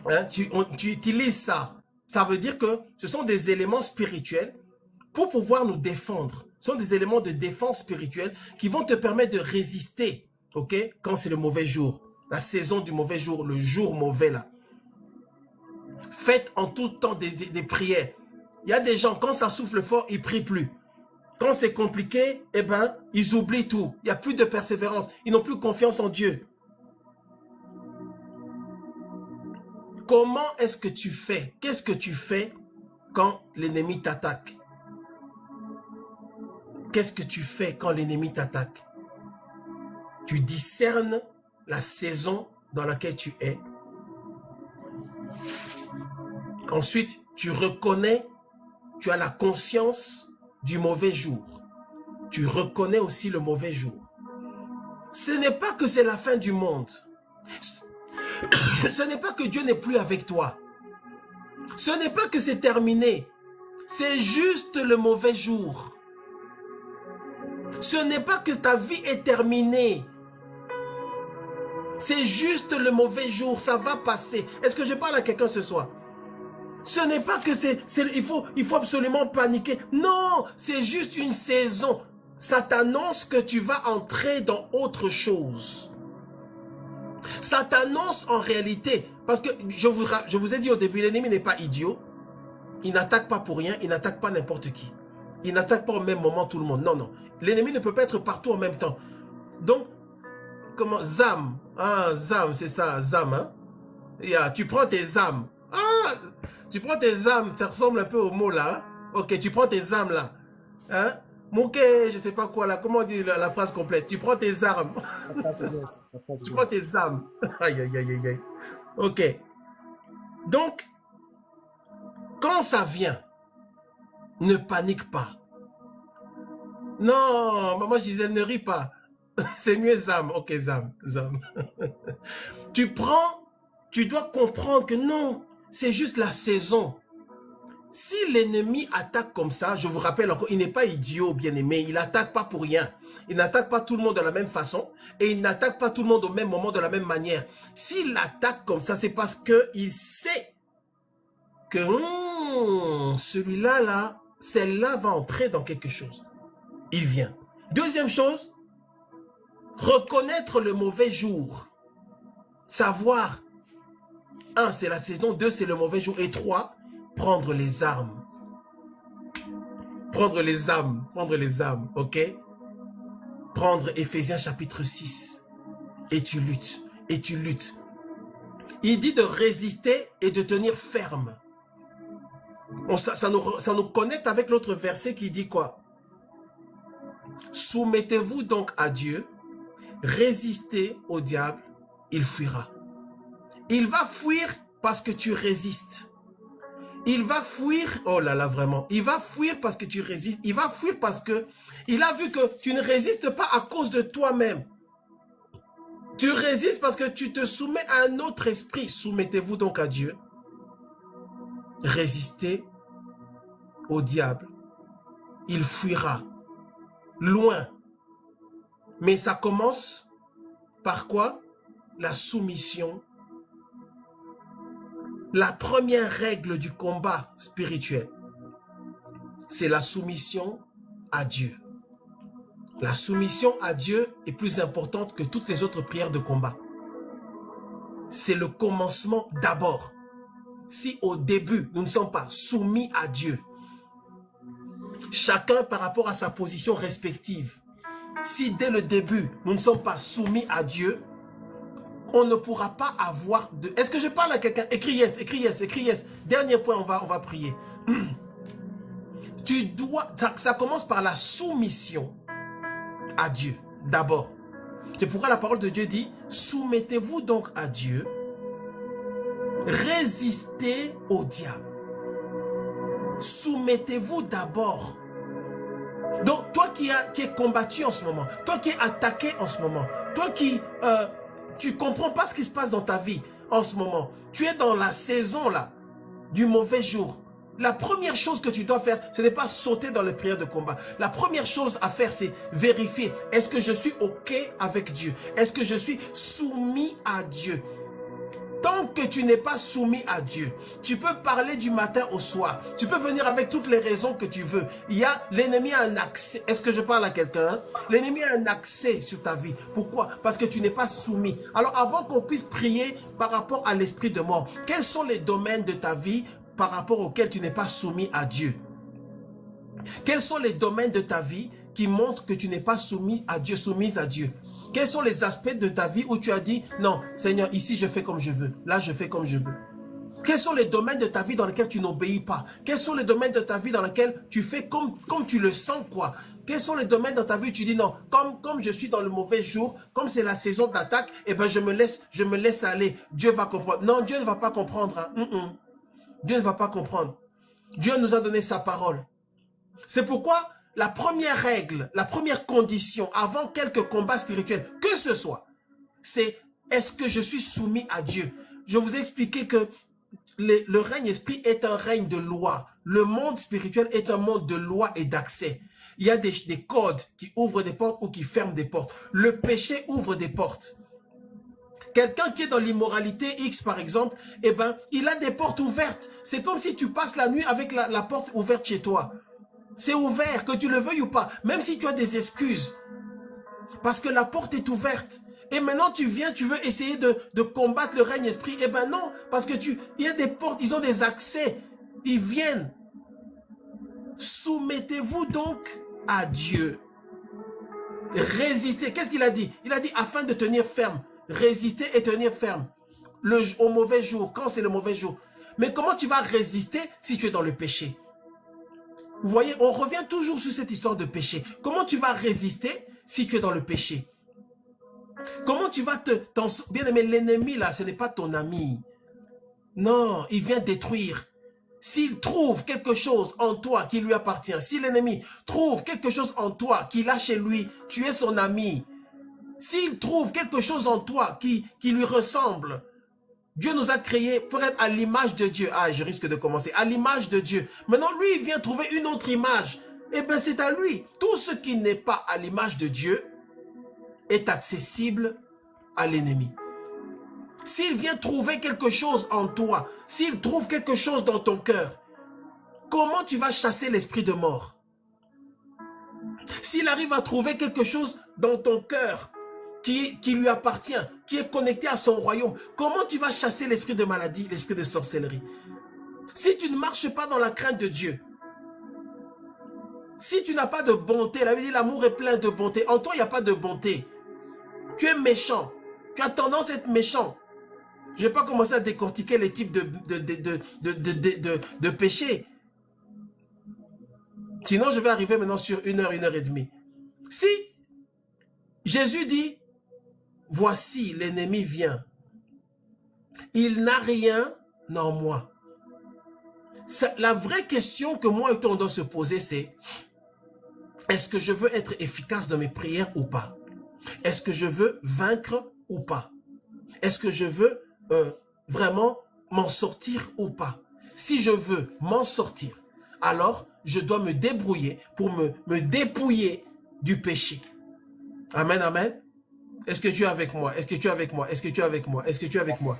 Hein, tu utilises ça. Ça veut dire que ce sont des éléments spirituels pour pouvoir nous défendre. Ce sont des éléments de défense spirituelle qui vont te permettre de résister, ok, quand c'est le mauvais jour, la saison du mauvais jour, le jour mauvais là. Faites en tout temps des prières. Il y a des gens, quand ça souffle fort, ils prient plus. Quand c'est compliqué, eh ben, ils oublient tout. Il n'y a plus de persévérance. Ils n'ont plus confiance en Dieu. Comment est-ce que tu fais? Qu'est-ce que tu fais quand l'ennemi t'attaque? Qu'est-ce que tu fais quand l'ennemi t'attaque? Tu discernes la saison dans laquelle tu es. Ensuite, tu reconnais, tu as la conscience du mauvais jour. Tu reconnais aussi le mauvais jour. Ce n'est pas que c'est la fin du monde. Ce n'est pas que Dieu n'est plus avec toi. Ce n'est pas que c'est terminé. C'est juste le mauvais jour. Ce n'est pas que ta vie est terminée. C'est juste le mauvais jour. Ça va passer. Est-ce que je parle à quelqu'un ce soir? Ce n'est pas que il faut absolument paniquer. Non, c'est juste une saison. Ça t'annonce que tu vas entrer dans autre chose. Ça t'annonce en réalité, parce que je vous ai dit au début, l'ennemi n'est pas idiot. Il n'attaque pas pour rien, il n'attaque pas n'importe qui. Il n'attaque pas au même moment tout le monde. Non, non. L'ennemi ne peut pas être partout en même temps. Donc, comment, Zam. Ah, Zam, c'est ça, Zam. Hein? Yeah, tu prends tes âmes. Ah, tu prends tes âmes, ça ressemble un peu au mot là. Hein? Ok, tu prends tes âmes là. Hein? Mouké, je sais pas quoi là. Comment on dit la phrase complète? Tu prends tes armes. Ça passe bien, ça passe Tu bien. prends tes armes. Aïe, aïe, aïe, aïe, aïe. Ok. Donc, quand ça vient, ne panique pas. Non, moi je disais ne ris pas. C'est mieux Zam. Ok, Zam. Zam. Tu dois comprendre que non, c'est juste la saison. Si l'ennemi attaque comme ça, je vous rappelle encore, il n'est pas idiot, bien-aimé. Il n'attaque pas pour rien. Il n'attaque pas tout le monde de la même façon. Et il n'attaque pas tout le monde au même moment, de la même manière. S'il attaque comme ça, c'est parce qu'il sait que celui-là, là, celle-là va entrer dans quelque chose. Il vient. Deuxième chose, reconnaître le mauvais jour. Savoir, 1, c'est la saison, 2, c'est le mauvais jour. Et 3, prendre les armes. Prendre les armes, ok? Prendre Éphésiens chapitre 6. Et tu luttes, et tu luttes. Il dit de résister et de tenir ferme. Ça nous connecte avec l'autre verset qui dit quoi? Soumettez-vous donc à Dieu, résistez au diable, il fuira. Il va fuir parce que tu résistes. Il va fuir, oh là là vraiment, il va fuir parce que tu résistes. Il va fuir parce que il a vu que tu ne résistes pas à cause de toi-même. Tu résistes parce que tu te soumets à un autre esprit. Soumettez-vous donc à Dieu. Résistez au diable. Il fuira. Loin. Mais ça commence par quoi? La soumission. La première règle du combat spirituel, c'est la soumission à Dieu. La soumission à Dieu est plus importante que toutes les autres prières de combat. C'est le commencement d'abord. Si au début, nous ne sommes pas soumis à Dieu, chacun par rapport à sa position respective, si dès le début, nous ne sommes pas soumis à Dieu, on ne pourra pas avoir de... Est-ce que je parle à quelqu'un? Écris yes, écris yes, écris yes. Dernier point, on va prier. Tu dois... Ça commence par la soumission à Dieu, d'abord. C'est pourquoi la parole de Dieu dit, soumettez-vous donc à Dieu, résistez au diable. Soumettez-vous d'abord. Donc, toi qui es combattu en ce moment, toi qui es attaqué en ce moment, toi qui tu comprends pas ce qui se passe dans ta vie en ce moment, tu es dans la saison là du mauvais jour. La première chose que tu dois faire, ce n'est pas sauter dans les prières de combat. La première chose à faire, c'est vérifier. Est-ce que je suis OK avec Dieu? Est-ce que je suis soumis à Dieu? Tant que tu n'es pas soumis à Dieu, tu peux parler du matin au soir. Tu peux venir avec toutes les raisons que tu veux. L'ennemi a un accès. Est-ce que je parle à quelqu'un? L'ennemi a un accès sur ta vie. Pourquoi? Parce que tu n'es pas soumis. Alors avant qu'on puisse prier par rapport à l'esprit de mort, quels sont les domaines de ta vie par rapport auxquels tu n'es pas soumis à Dieu? Quels sont les domaines de ta vie qui montrent que tu n'es pas soumis à Dieu, soumise à Dieu? Quels sont les aspects de ta vie où tu as dit, non, Seigneur, ici je fais comme je veux, là je fais comme je veux? Quels sont les domaines de ta vie dans lesquels tu n'obéis pas? Quels sont les domaines de ta vie dans lesquels tu fais comme tu le sens, quoi? Quels sont les domaines dans ta vie où tu dis, non, comme je suis dans le mauvais jour, comme c'est la saison d'attaque, eh ben je me laisse aller, Dieu va comprendre. Non, Dieu ne va pas comprendre. Hein. Dieu ne va pas comprendre. Dieu nous a donné sa parole. C'est pourquoi la première règle, la première condition avant quelque combat spirituel, que ce soit, c'est est-ce que je suis soumis à Dieu? Je vous ai expliqué que le règne esprit est un règne de loi. Le monde spirituel est un monde de loi et d'accès. Il y a des codes qui ouvrent des portes ou qui ferment des portes. Le péché ouvre des portes. Quelqu'un qui est dans l'immoralité X, par exemple, eh ben, il a des portes ouvertes. C'est comme si tu passes la nuit avec la porte ouverte chez toi. C'est ouvert, que tu le veuilles ou pas, même si tu as des excuses. Parce que la porte est ouverte. Et maintenant, tu viens, tu veux essayer de combattre le règne esprit. Eh ben non, parce que il y a des portes, ils ont des accès. Ils viennent. Soumettez-vous donc à Dieu. Résistez. Qu'est-ce qu'il a dit? Il a dit afin de tenir ferme. Résister et tenir ferme. Au mauvais jour, quand c'est le mauvais jour. Mais comment tu vas résister si tu es dans le péché? Vous voyez, on revient toujours sur cette histoire de péché. Comment tu vas résister si tu es dans le péché? Comment tu vas bien aimé, l'ennemi là, ce n'est pas ton ami. Non, il vient détruire. S'il trouve quelque chose en toi qui lui appartient, si l'ennemi trouve quelque chose en toi qu'il a chez lui, tu es son ami. S'il trouve quelque chose en toi qui lui ressemble, Dieu nous a créés pour être à l'image de Dieu. Ah, je risque de commencer. À l'image de Dieu. Maintenant, lui, il vient trouver une autre image. Eh bien, c'est à lui. Tout ce qui n'est pas à l'image de Dieu est accessible à l'ennemi. S'il vient trouver quelque chose en toi, s'il trouve quelque chose dans ton cœur, comment tu vas chasser l'esprit de mort? S'il arrive à trouver quelque chose dans ton cœur qui lui appartient, qui est connecté à son royaume, comment tu vas chasser l'esprit de maladie, l'esprit de sorcellerie? Si tu ne marches pas dans la crainte de Dieu, si tu n'as pas de bonté, la Bible dit l'amour est plein de bonté, en toi il n'y a pas de bonté. Tu es méchant, tu as tendance à être méchant. Je ne vais pas commencer à décortiquer les types de péchés. Sinon, je vais arriver maintenant sur 1 heure, 1 heure et demie. Si Jésus dit, voici l'ennemi vient, il n'a rien en moi. La vraie question que moi et toi on doit se poser, c'est est-ce que je veux être efficace dans mes prières ou pas? Est-ce que je veux vaincre ou pas? Est-ce que je veux vraiment m'en sortir ou pas? Si je veux m'en sortir, alors je dois me débrouiller pour me dépouiller du péché. Amen, amen. Est-ce que tu es avec moi? Est-ce que tu es avec moi? Est-ce que tu es avec moi? Est-ce que tu es avec moi?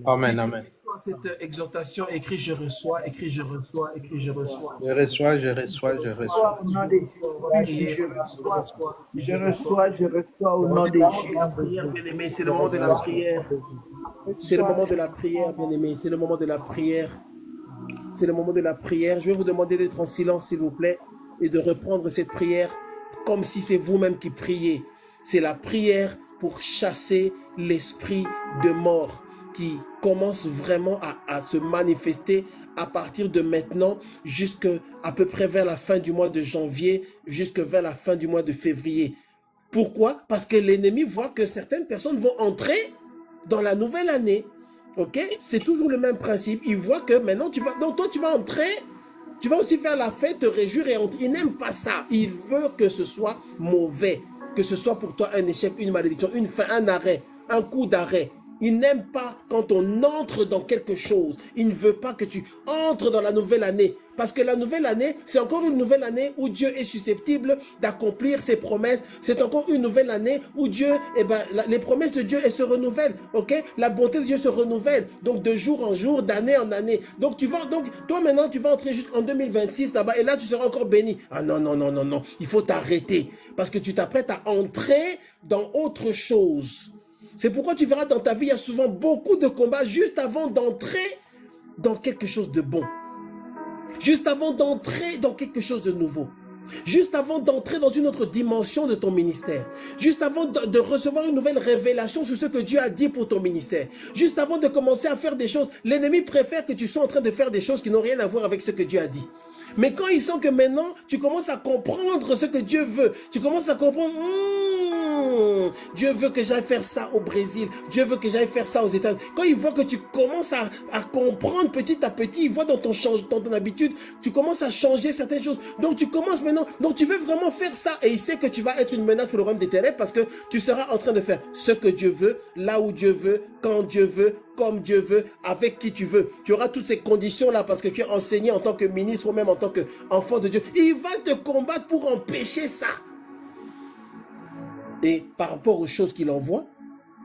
Amen, amen. Cette exhortation, écrit je reçois, écrit je reçois, écrit je reçois. Je reçois, je reçois, je reçois. Au nom de Jésus, je reçois au nom de Jésus. Bien-aimé, c'est le moment de la prière. C'est le moment de la prière, bien-aimé. C'est le moment de la prière. C'est le moment de la prière. Je vais vous demander d'être en silence, s'il vous plaît, et de reprendre cette prière comme si c'est vous-même qui priez. C'est la prière pour chasser l'esprit de mort qui commence vraiment à se manifester à partir de maintenant jusqu'à peu près vers la fin du mois de janvier, jusqu'à vers la fin du mois de février. Pourquoi? Parce que l'ennemi voit que certaines personnes vont entrer dans la nouvelle année. Ok? C'est toujours le même principe. Il voit que maintenant, donc toi, tu vas entrer Tu vas aussi faire la fête, te réjouir et il n'aime pas ça. Il veut que ce soit mauvais, que ce soit pour toi un échec, une malédiction, une fin, un arrêt, un coup d'arrêt. Il n'aime pas quand on entre dans quelque chose. Il ne veut pas que tu entres dans la nouvelle année. Parce que la nouvelle année, c'est encore une nouvelle année où Dieu est susceptible d'accomplir ses promesses. C'est encore une nouvelle année où Dieu, les promesses de Dieu, elles se renouvellent. Ok? La bonté de Dieu se renouvelle. Donc de jour en jour, d'année en année. Donc toi maintenant, tu vas entrer jusqu'en 2026 là-bas et là, tu seras encore béni. Ah non, non, non, non, non. Il faut t'arrêter. Parce que tu t'apprêtes à entrer dans autre chose. C'est pourquoi tu verras dans ta vie, il y a souvent beaucoup de combats juste avant d'entrer dans quelque chose de bon. Juste avant d'entrer dans quelque chose de nouveau. Juste avant d'entrer dans une autre dimension de ton ministère. Juste avant de recevoir une nouvelle révélation sur ce que Dieu a dit pour ton ministère. Juste avant de commencer à faire des choses. L'ennemi préfère que tu sois en train de faire des choses qui n'ont rien à voir avec ce que Dieu a dit. Mais quand il sent que maintenant, tu commences à comprendre ce que Dieu veut. Tu commences à comprendre... Dieu veut que j'aille faire ça au Brésil. Dieu veut que j'aille faire ça aux États-Unis. Quand il voit que tu commences à comprendre petit à petit, il voit dans ton habitude, tu commences à changer certaines choses. Donc tu commences maintenant, donc tu veux vraiment faire ça. Et il sait que tu vas être une menace pour le royaume des ténèbres parce que tu seras en train de faire ce que Dieu veut, là où Dieu veut, quand Dieu veut, comme Dieu veut, avec qui tu veux. Tu auras toutes ces conditions-là parce que tu es enseigné en tant que ministre ou même en tant qu'enfant de Dieu. Il va te combattre pour empêcher ça. Et par rapport aux choses qu'il envoie,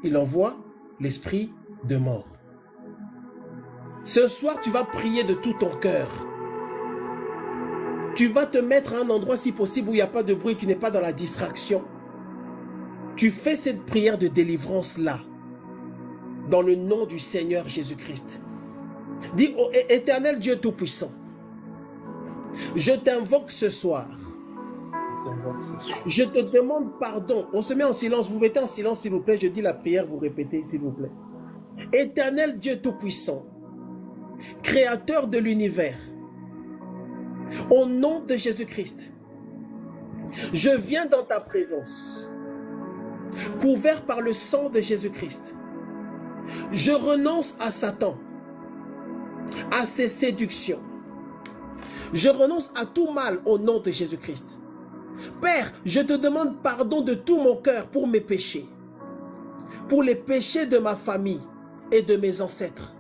il envoie l'esprit de mort. Ce soir, tu vas prier de tout ton cœur. Tu vas te mettre à un endroit, si possible, où il n'y a pas de bruit, tu n'es pas dans la distraction. Tu fais cette prière de délivrance-là, dans le nom du Seigneur Jésus-Christ. Dis, ô éternel Dieu Tout-Puissant, je t'invoque ce soir. Je te demande pardon. On se met en silence. Vous mettez en silence, s'il vous plaît. Je dis la prière, vous répétez, s'il vous plaît. Éternel Dieu Tout-Puissant, Créateur de l'univers, au nom de Jésus-Christ, je viens dans ta présence, couvert par le sang de Jésus-Christ. Je renonce à Satan, à ses séductions. Je renonce à tout mal au nom de Jésus-Christ. Père, je te demande pardon de tout mon cœur pour mes péchés, pour les péchés de ma famille et de mes ancêtres.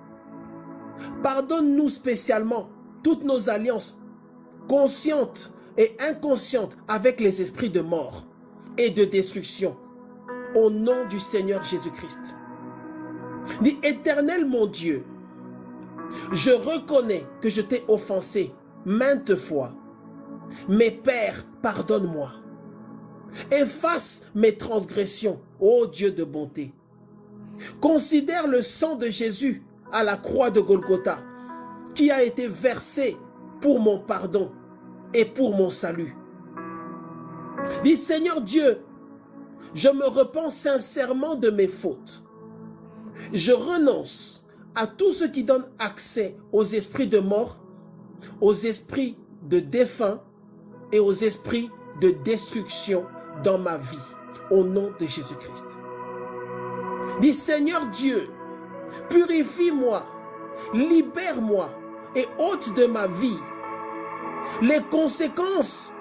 Pardonne-nous spécialement toutes nos alliances, conscientes et inconscientes, avec les esprits de mort et de destruction, au nom du Seigneur Jésus-Christ. Dis, Éternel mon Dieu, je reconnais que je t'ai offensé maintes fois. Mais Père, pardonne-moi. Efface mes transgressions, ô Dieu de bonté. Considère le sang de Jésus à la croix de Golgotha, qui a été versé pour mon pardon et pour mon salut. Dis, Seigneur Dieu, je me repens sincèrement de mes fautes. Je renonce à tout ce qui donne accès aux esprits de mort, aux esprits de défunts et aux esprits de destruction dans ma vie, au nom de Jésus-Christ. Dis, Seigneur Dieu, purifie-moi, libère-moi et ôte de ma vie les conséquences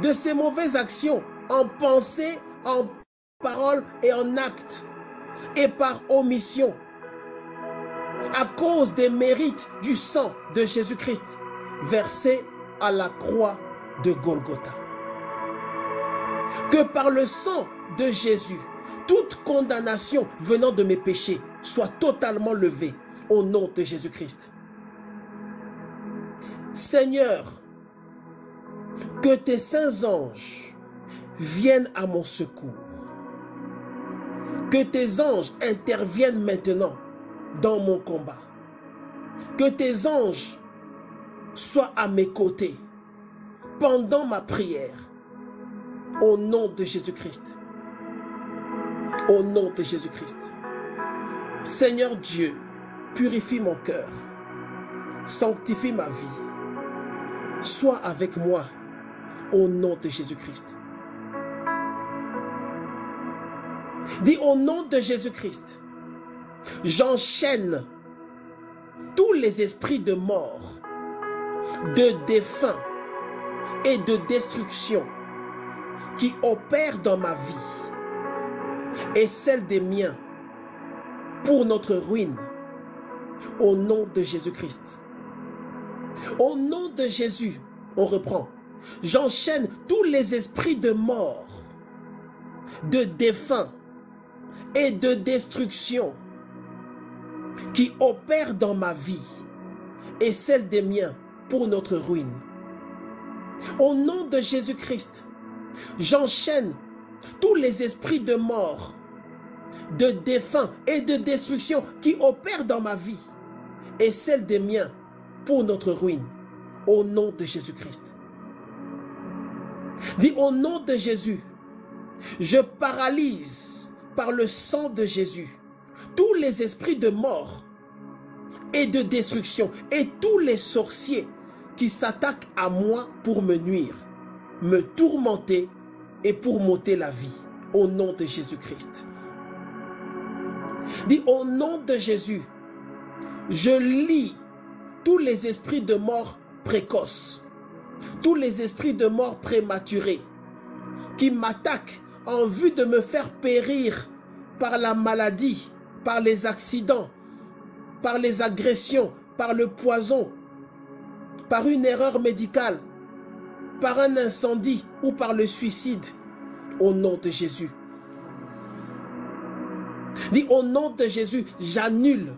de ces mauvaises actions en pensée, en parole et en acte et par omission, à cause des mérites du sang de Jésus-Christ versé à la croix de Golgotha. Que par le sang de Jésus, toute condamnation venant de mes péchés soit totalement levée au nom de Jésus-Christ. Seigneur, que tes saints anges viennent à mon secours. Que tes anges interviennent maintenant dans mon combat. Que tes anges soient à mes côtés pendant ma prière. Au nom de Jésus-Christ. Au nom de Jésus-Christ. Seigneur Dieu, purifie mon cœur. Sanctifie ma vie. Sois avec moi. Au nom de Jésus-Christ. Dis, au nom de Jésus-Christ, j'enchaîne tous les esprits de mort de défunt et de destruction qui opèrent dans ma vie et celle des miens pour notre ruine, au nom de Jésus-Christ. Au nom de Jésus, on reprend. J'enchaîne tous les esprits de mort, de défunt et de destruction qui opèrent dans ma vie et celle des miens pour notre ruine. Au nom de Jésus-Christ, j'enchaîne tous les esprits de mort, de défunt et de destruction qui opèrent dans ma vie et celle des miens pour notre ruine. Au nom de Jésus-Christ. Dis au nom de Jésus, je paralyse par le sang de Jésus tous les esprits de mort et de destruction et tous les sorciers qui s'attaquent à moi pour me nuire, me tourmenter et pour m'ôter la vie. Au nom de Jésus-Christ. Dis au nom de Jésus, je lie tous les esprits de mort précoces, tous les esprits de mort prématurés qui m'attaquent en vue de me faire périr par la maladie, par les accidents, par les agressions, par le poison, par une erreur médicale, par un incendie ou par le suicide. Au nom de Jésus. Dis au nom de Jésus, j'annule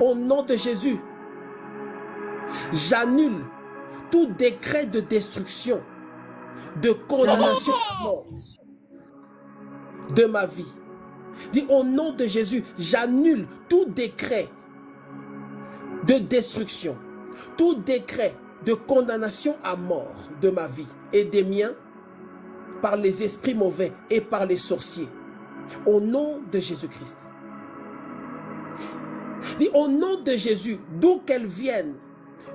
au nom de Jésus, j'annule tout décret de destruction, de condamnation de ma vie. Dis au nom de Jésus, j'annule tout décret de destruction, tout décret de condamnation à mort de ma vie et des miens par les esprits mauvais et par les sorciers. Au nom de Jésus-Christ. Dis au nom de Jésus, d'où qu'elles viennent,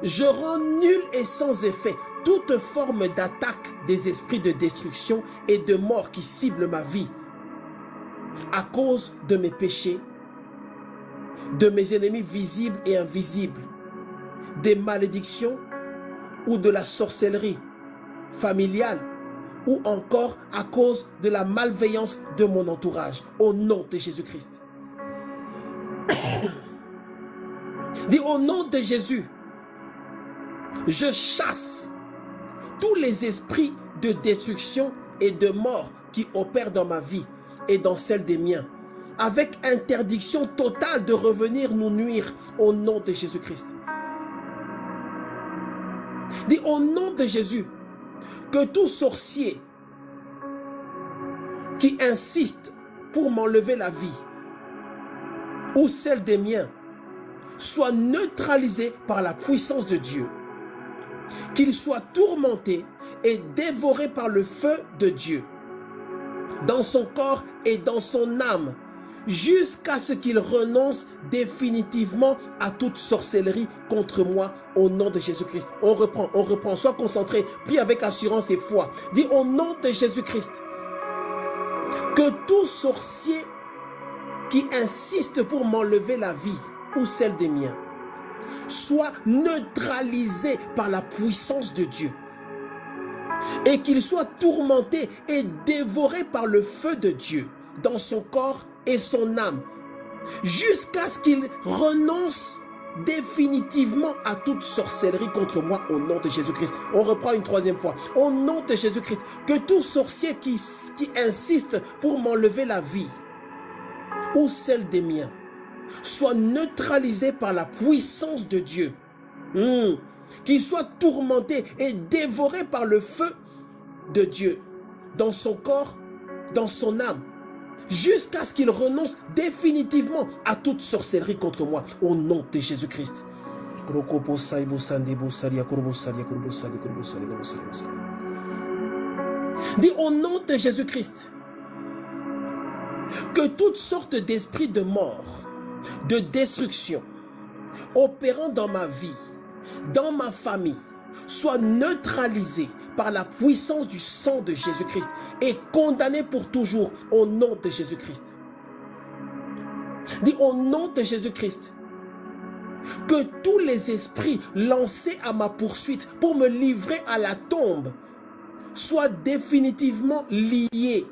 je rends nul et sans effet toute forme d'attaque des esprits de destruction et de mort qui ciblent ma vie à cause de mes péchés, de mes ennemis visibles et invisibles, des malédictions ou de la sorcellerie familiale ou encore à cause de la malveillance de mon entourage. Au nom de Jésus-Christ. Dis au nom de Jésus, je chasse tous les esprits de destruction et de mort qui opèrent dans ma vie et dans celle des miens, avec interdiction totale de revenir nous nuire au nom de Jésus-Christ. Dis au nom de Jésus que tout sorcier qui insiste pour m'enlever la vie ou celle des miens soit neutralisé par la puissance de Dieu, qu'il soit tourmenté et dévoré par le feu de Dieu, dans son corps et dans son âme, jusqu'à ce qu'il renonce définitivement à toute sorcellerie contre moi, au nom de Jésus-Christ. On reprend, sois concentré, prie avec assurance et foi. Dis au nom de Jésus-Christ, que tout sorcier qui insiste pour m'enlever la vie ou celle des miens soit neutralisé par la puissance de Dieu et qu'il soit tourmenté et dévoré par le feu de Dieu dans son corps et son âme jusqu'à ce qu'il renonce définitivement à toute sorcellerie contre moi au nom de Jésus-Christ. On reprend une troisième fois. Au nom de Jésus-Christ, que tout sorcier qui insiste pour m'enlever la vie ou celle des miens soit neutralisé par la puissance de Dieu, qu'il soit tourmenté et dévoré par le feu de Dieu dans son corps, dans son âme, jusqu'à ce qu'il renonce définitivement à toute sorcellerie contre moi, au nom de Jésus-Christ. Dis au nom de Jésus-Christ que toutes sortes d'esprits de mort, de destruction, opérant dans ma vie, dans ma famille, soient neutralisés par la puissance du sang de Jésus-Christ et condamnés pour toujours au nom de Jésus-Christ. Dis au nom de Jésus-Christ, que tous les esprits lancés à ma poursuite pour me livrer à la tombe soient définitivement liés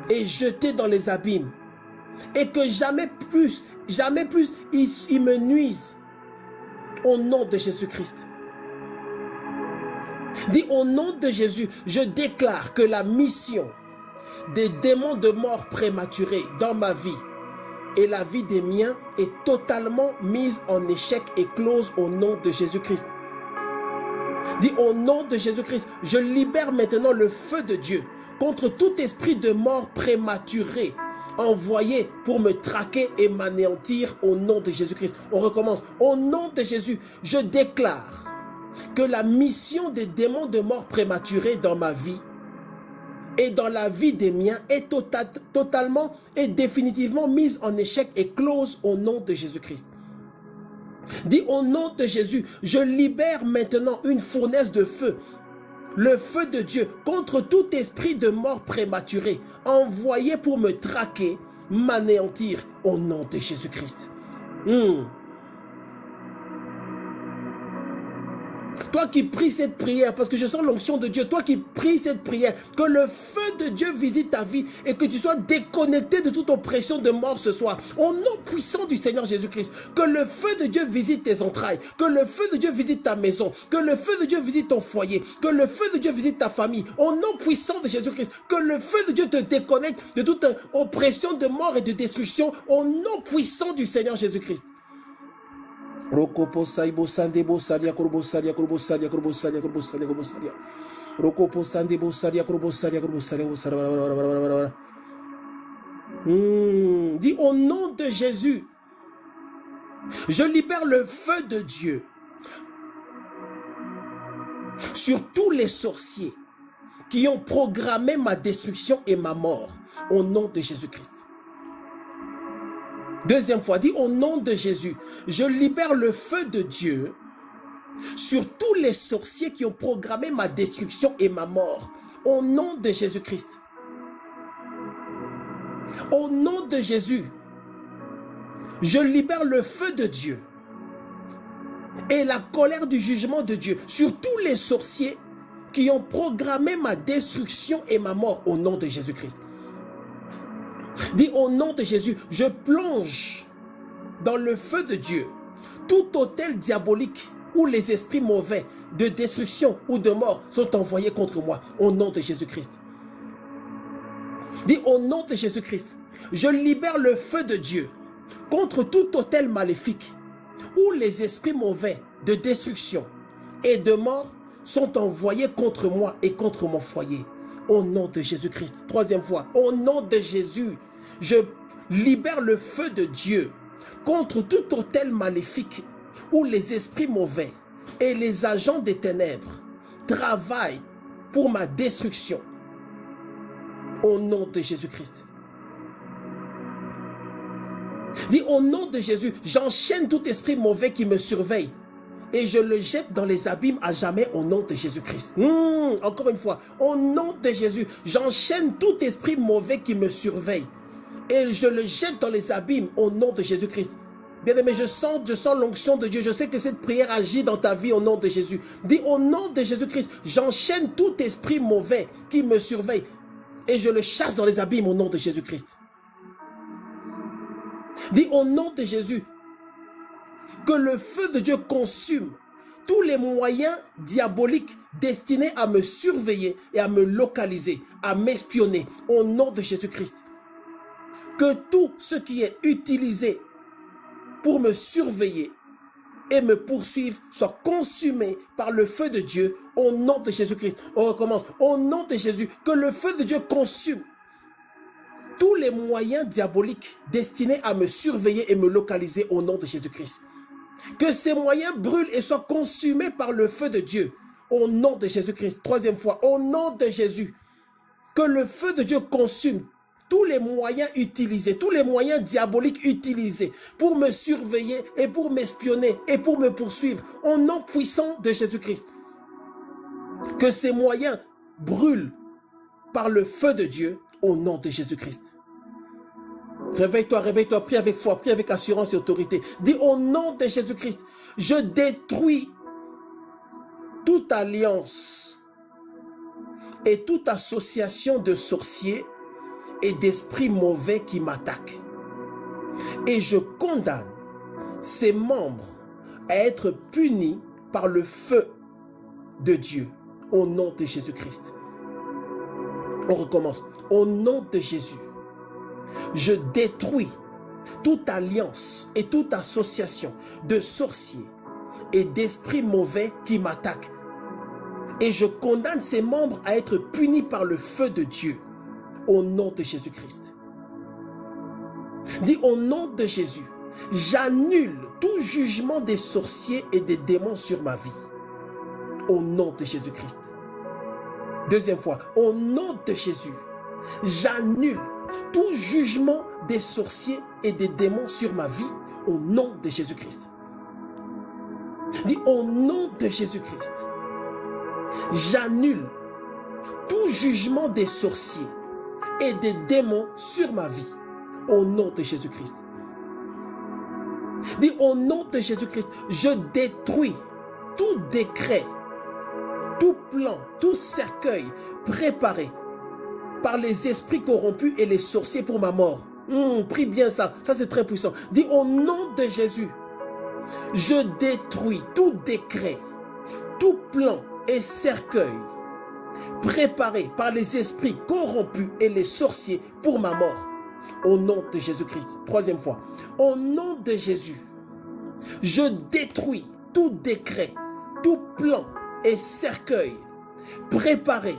et jetés dans les abîmes, et que jamais plus ils me nuisent, au nom de Jésus-Christ. Dis au nom de Jésus, je déclare que la mission des démons de mort prématurée dans ma vie et la vie des miens est totalement mise en échec et close au nom de Jésus-Christ. Dis au nom de Jésus-Christ, je libère maintenant le feu de Dieu contre tout esprit de mort prématuré envoyé pour me traquer et m'anéantir au nom de Jésus-Christ. On recommence. Au nom de Jésus, je déclare que la mission des démons de mort prématurée dans ma vie et dans la vie des miens est totalement et définitivement mise en échec et close au nom de Jésus-Christ. Dis au nom de Jésus, je libère maintenant une fournaise de feu, le feu de Dieu, contre tout esprit de mort prématuré, envoyé pour me traquer, m'anéantir au nom de Jésus-Christ. Toi qui pries cette prière, parce que je sens l'onction de Dieu, toi qui pries cette prière, que le feu de Dieu visite ta vie et que tu sois déconnecté de toute oppression de mort ce soir. Au nom puissant du Seigneur Jésus-Christ, que le feu de Dieu visite tes entrailles, que le feu de Dieu visite ta maison, que le feu de Dieu visite ton foyer, que le feu de Dieu visite ta famille. Au nom puissant de Jésus-Christ, que le feu de Dieu te déconnecte de toute oppression de mort et de destruction. Au nom puissant du Seigneur Jésus-Christ. Rokopo saibo sande bo salia korbo salia korbo salia korbo salia korbo salia korbo salia. Rokopo sande bo salia korbo salia korbo salia korbo salia. Dis au nom de Jésus, je libère le feu de Dieu sur tous les sorciers qui ont programmé ma destruction et ma mort au nom de Jésus-Christ. Deuxième fois, dis au nom de Jésus, je libère le feu de Dieu sur tous les sorciers qui ont programmé ma destruction et ma mort. Au nom de Jésus-Christ. Au nom de Jésus, je libère le feu de Dieu et la colère du jugement de Dieu sur tous les sorciers qui ont programmé ma destruction et ma mort au nom de Jésus-Christ. Dis au nom de Jésus, je plonge dans le feu de Dieu tout autel diabolique où les esprits mauvais de destruction ou de mort sont envoyés contre moi au nom de Jésus-Christ. Dis au nom de Jésus-Christ, je libère le feu de Dieu contre tout autel maléfique où les esprits mauvais de destruction et de mort sont envoyés contre moi et contre mon foyer. Au nom de Jésus-Christ. Troisième fois, au nom de Jésus, je libère le feu de Dieu contre tout autel maléfique où les esprits mauvais et les agents des ténèbres travaillent pour ma destruction. Au nom de Jésus-Christ. Dis au nom de Jésus, j'enchaîne tout esprit mauvais qui me surveille et je le jette dans les abîmes à jamais au nom de Jésus-Christ. Encore une fois, au nom de Jésus, j'enchaîne tout esprit mauvais qui me surveille et je le jette dans les abîmes au nom de Jésus-Christ. Bien-aimé, je sens l'onction de Dieu. Je sais que cette prière agit dans ta vie au nom de Jésus. Dis au nom de Jésus-Christ, j'enchaîne tout esprit mauvais qui me surveille et je le chasse dans les abîmes au nom de Jésus-Christ. Dis au nom de Jésus, que le feu de Dieu consume tous les moyens diaboliques destinés à me surveiller et à me localiser, à m'espionner au nom de Jésus-Christ. Que tout ce qui est utilisé pour me surveiller et me poursuivre soit consumé par le feu de Dieu au nom de Jésus-Christ. On recommence. Au nom de Jésus, que le feu de Dieu consume tous les moyens diaboliques destinés à me surveiller et me localiser au nom de Jésus-Christ. Que ces moyens brûlent et soient consumés par le feu de Dieu au nom de Jésus-Christ. Troisième fois, au nom de Jésus, que le feu de Dieu consume tous les moyens utilisés, tous les moyens diaboliques utilisés pour me surveiller et pour m'espionner et pour me poursuivre au nom puissant de Jésus-Christ. Que ces moyens brûlent par le feu de Dieu au nom de Jésus-Christ. Réveille-toi, réveille-toi, prie avec foi, prie avec assurance et autorité. Dis au nom de Jésus-Christ, je détruis toute alliance et toute association de sorciers et d'esprits mauvais qui m'attaquent. Et je condamne ces membres à être punis par le feu de Dieu au nom de Jésus-Christ. On recommence. Au nom de Jésus, je détruis toute alliance et toute association de sorciers et d'esprits mauvais qui m'attaquent. Et je condamne ces membres à être punis par le feu de Dieu au nom de Jésus-Christ. Dis au nom de Jésus, j'annule tout jugement des sorciers et des démons sur ma vie. Au nom de Jésus-Christ. Deuxième fois, au nom de Jésus, j'annule tout jugement des sorciers et des démons sur ma vie. Au nom de Jésus-Christ. Dis au nom de Jésus-Christ, j'annule tout jugement des sorciers et des démons sur ma vie. Au nom de Jésus-Christ. Dis au nom de Jésus-Christ, je détruis tout décret, tout plan, tout cercueil préparé par les esprits corrompus et les sorciers pour ma mort. Prie bien ça, ça c'est très puissant. Dis au nom de Jésus, je détruis tout décret, tout plan et cercueil préparé par les esprits corrompus et les sorciers pour ma mort. Au nom de Jésus-Christ. Troisième fois. Au nom de Jésus, je détruis tout décret, tout plan et cercueil préparé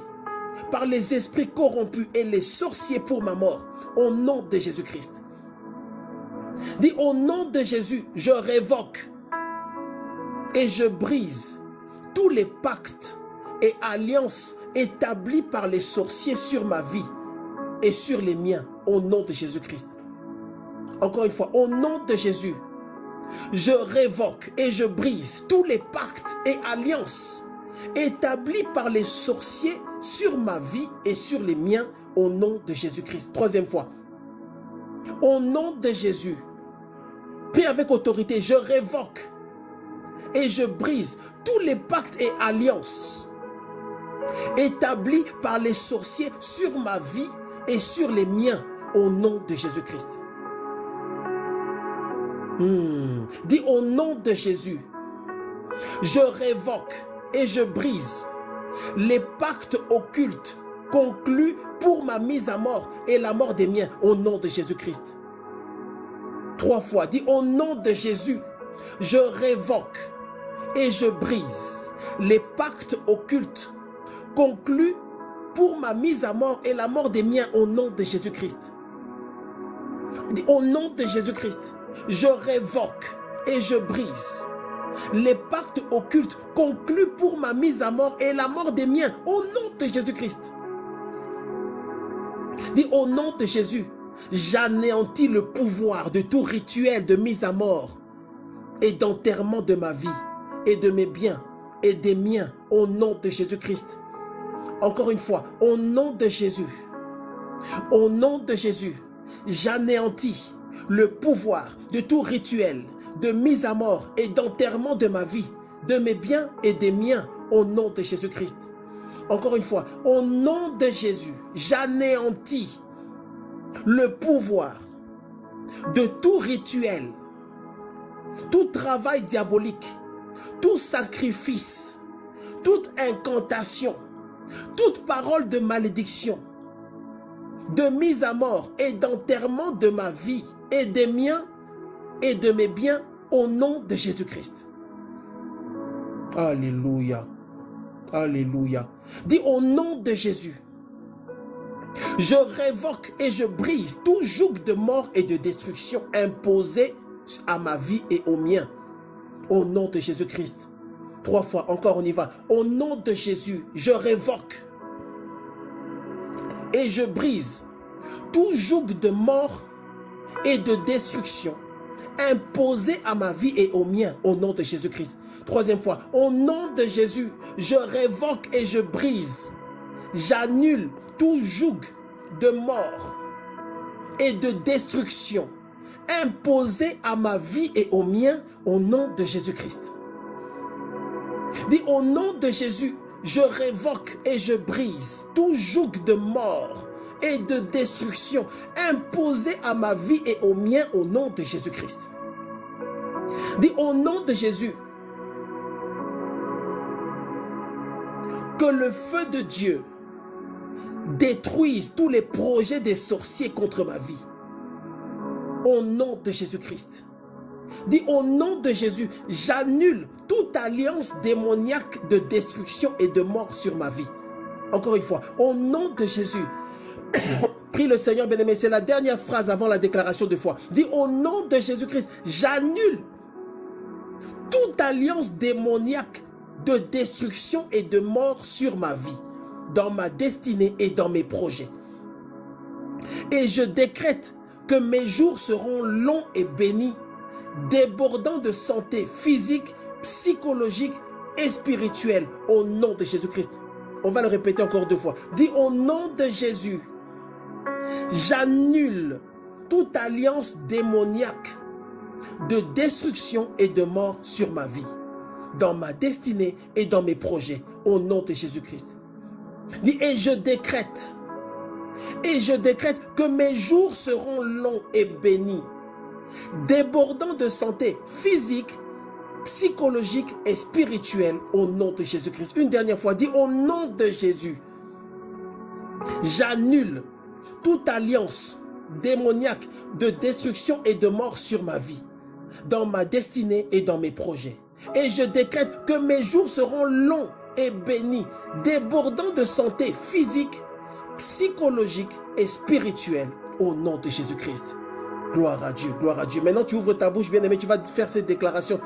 par les esprits corrompus et les sorciers pour ma mort. Au nom de Jésus-Christ. Dis au nom de Jésus, je révoque et je brise tous les pactes et alliances établis par les sorciers sur ma vie et sur les miens. Au nom de Jésus-Christ. Encore une fois, au nom de Jésus, je révoque et je brise tous les pactes et alliances établis par les sorciers sur ma vie et sur les miens au nom de Jésus-Christ. Troisième fois, au nom de Jésus, prie avec autorité, je révoque et je brise tous les pactes et alliances établis par les sorciers sur ma vie et sur les miens au nom de Jésus-Christ. Dis au nom de Jésus, je révoque et je brise les pactes occultes conclus pour ma mise à mort et la mort des miens au nom de Jésus-Christ. 3 fois, dis au nom de Jésus, je révoque et je brise les pactes occultes conclus pour ma mise à mort et la mort des miens au nom de Jésus-Christ. Au nom de Jésus-Christ, je révoque et je brise les pactes occultes conclus pour ma mise à mort et la mort des miens au nom de Jésus-Christ. Dis au nom de Jésus, j'anéantis le pouvoir de tout rituel de mise à mort et d'enterrement de ma vie et de mes biens et des miens au nom de Jésus-Christ. Encore une fois, au nom de Jésus, j'anéantis le pouvoir de tout rituel de mise à mort et d'enterrement de ma vie, de mes biens et des miens au nom de Jésus-Christ. Encore une fois, au nom de Jésus, j'anéantis le pouvoir de tout rituel, tout travail diabolique, tout sacrifice, toute incantation, toute parole de malédiction, de mise à mort et d'enterrement de ma vie et des miens et de mes biens au nom de Jésus-Christ. Alléluia. Alléluia. Dis au nom de Jésus, je révoque et je brise tout joug de mort et de destruction imposé à ma vie et aux miens au nom de Jésus-Christ. 3 fois, encore on y va. Au nom de Jésus, je révoque et je brise tout joug de mort et de destruction imposé à ma vie et aux miens au nom de Jésus-Christ. 3e fois, au nom de Jésus, je révoque et je brise, j'annule tout joug de mort et de destruction imposées à ma vie et au mien au nom de Jésus-Christ. Dis, au nom de Jésus, je révoque et je brise tout joug de mort et de destruction imposé à ma vie et au mien au nom de Jésus-Christ. Dis, au nom de Jésus, que le feu de Dieu détruise tous les projets des sorciers contre ma vie. Au nom de Jésus-Christ. Dis, au nom de Jésus, j'annule toute alliance démoniaque de destruction et de mort sur ma vie. Encore une fois, au nom de Jésus, prie le Seigneur bien-aimé, c'est la dernière phrase avant la déclaration de foi. Dis, au nom de Jésus-Christ, j'annule toute alliance démoniaque de destruction et de mort sur ma vie, dans ma destinée et dans mes projets. Et je décrète que mes jours seront longs et bénis, débordant de santé physique, psychologique et spirituelle au nom de Jésus-Christ. On va le répéter encore 2 fois. Dis, au nom de Jésus, j'annule toute alliance démoniaque de destruction et de mort sur ma vie, dans ma destinée et dans mes projets au nom de Jésus-Christ. Dis, et je décrète que mes jours seront longs et bénis, débordant de santé physique, psychologique et spirituelle au nom de Jésus-Christ. Une dernière fois, dis, au nom de Jésus, j'annule toute alliance démoniaque de destruction et de mort sur ma vie, dans ma destinée et dans mes projets. Et je décrète que mes jours seront longs et bénis, débordant de santé physique, psychologique et spirituelle au nom de Jésus-Christ. Gloire à Dieu, gloire à Dieu. Maintenant, tu ouvres ta bouche, bien-aimé, tu vas faire cette déclaration.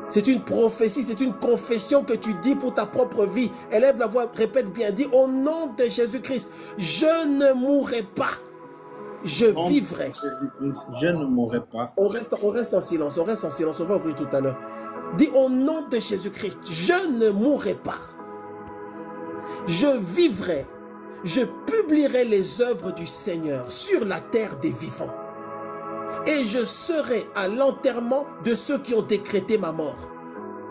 C'est une prophétie, c'est une confession que tu dis pour ta propre vie. Élève la voix, répète bien, dis, au nom de Jésus-Christ, je ne mourrai pas, je vivrai. Je ne mourrai pas. On reste en silence, on va ouvrir tout à l'heure. Dis, au nom de Jésus-Christ, je ne mourrai pas, je vivrai, je publierai les œuvres du Seigneur sur la terre des vivants. Et je serai à l'enterrement de ceux qui ont décrété ma mort.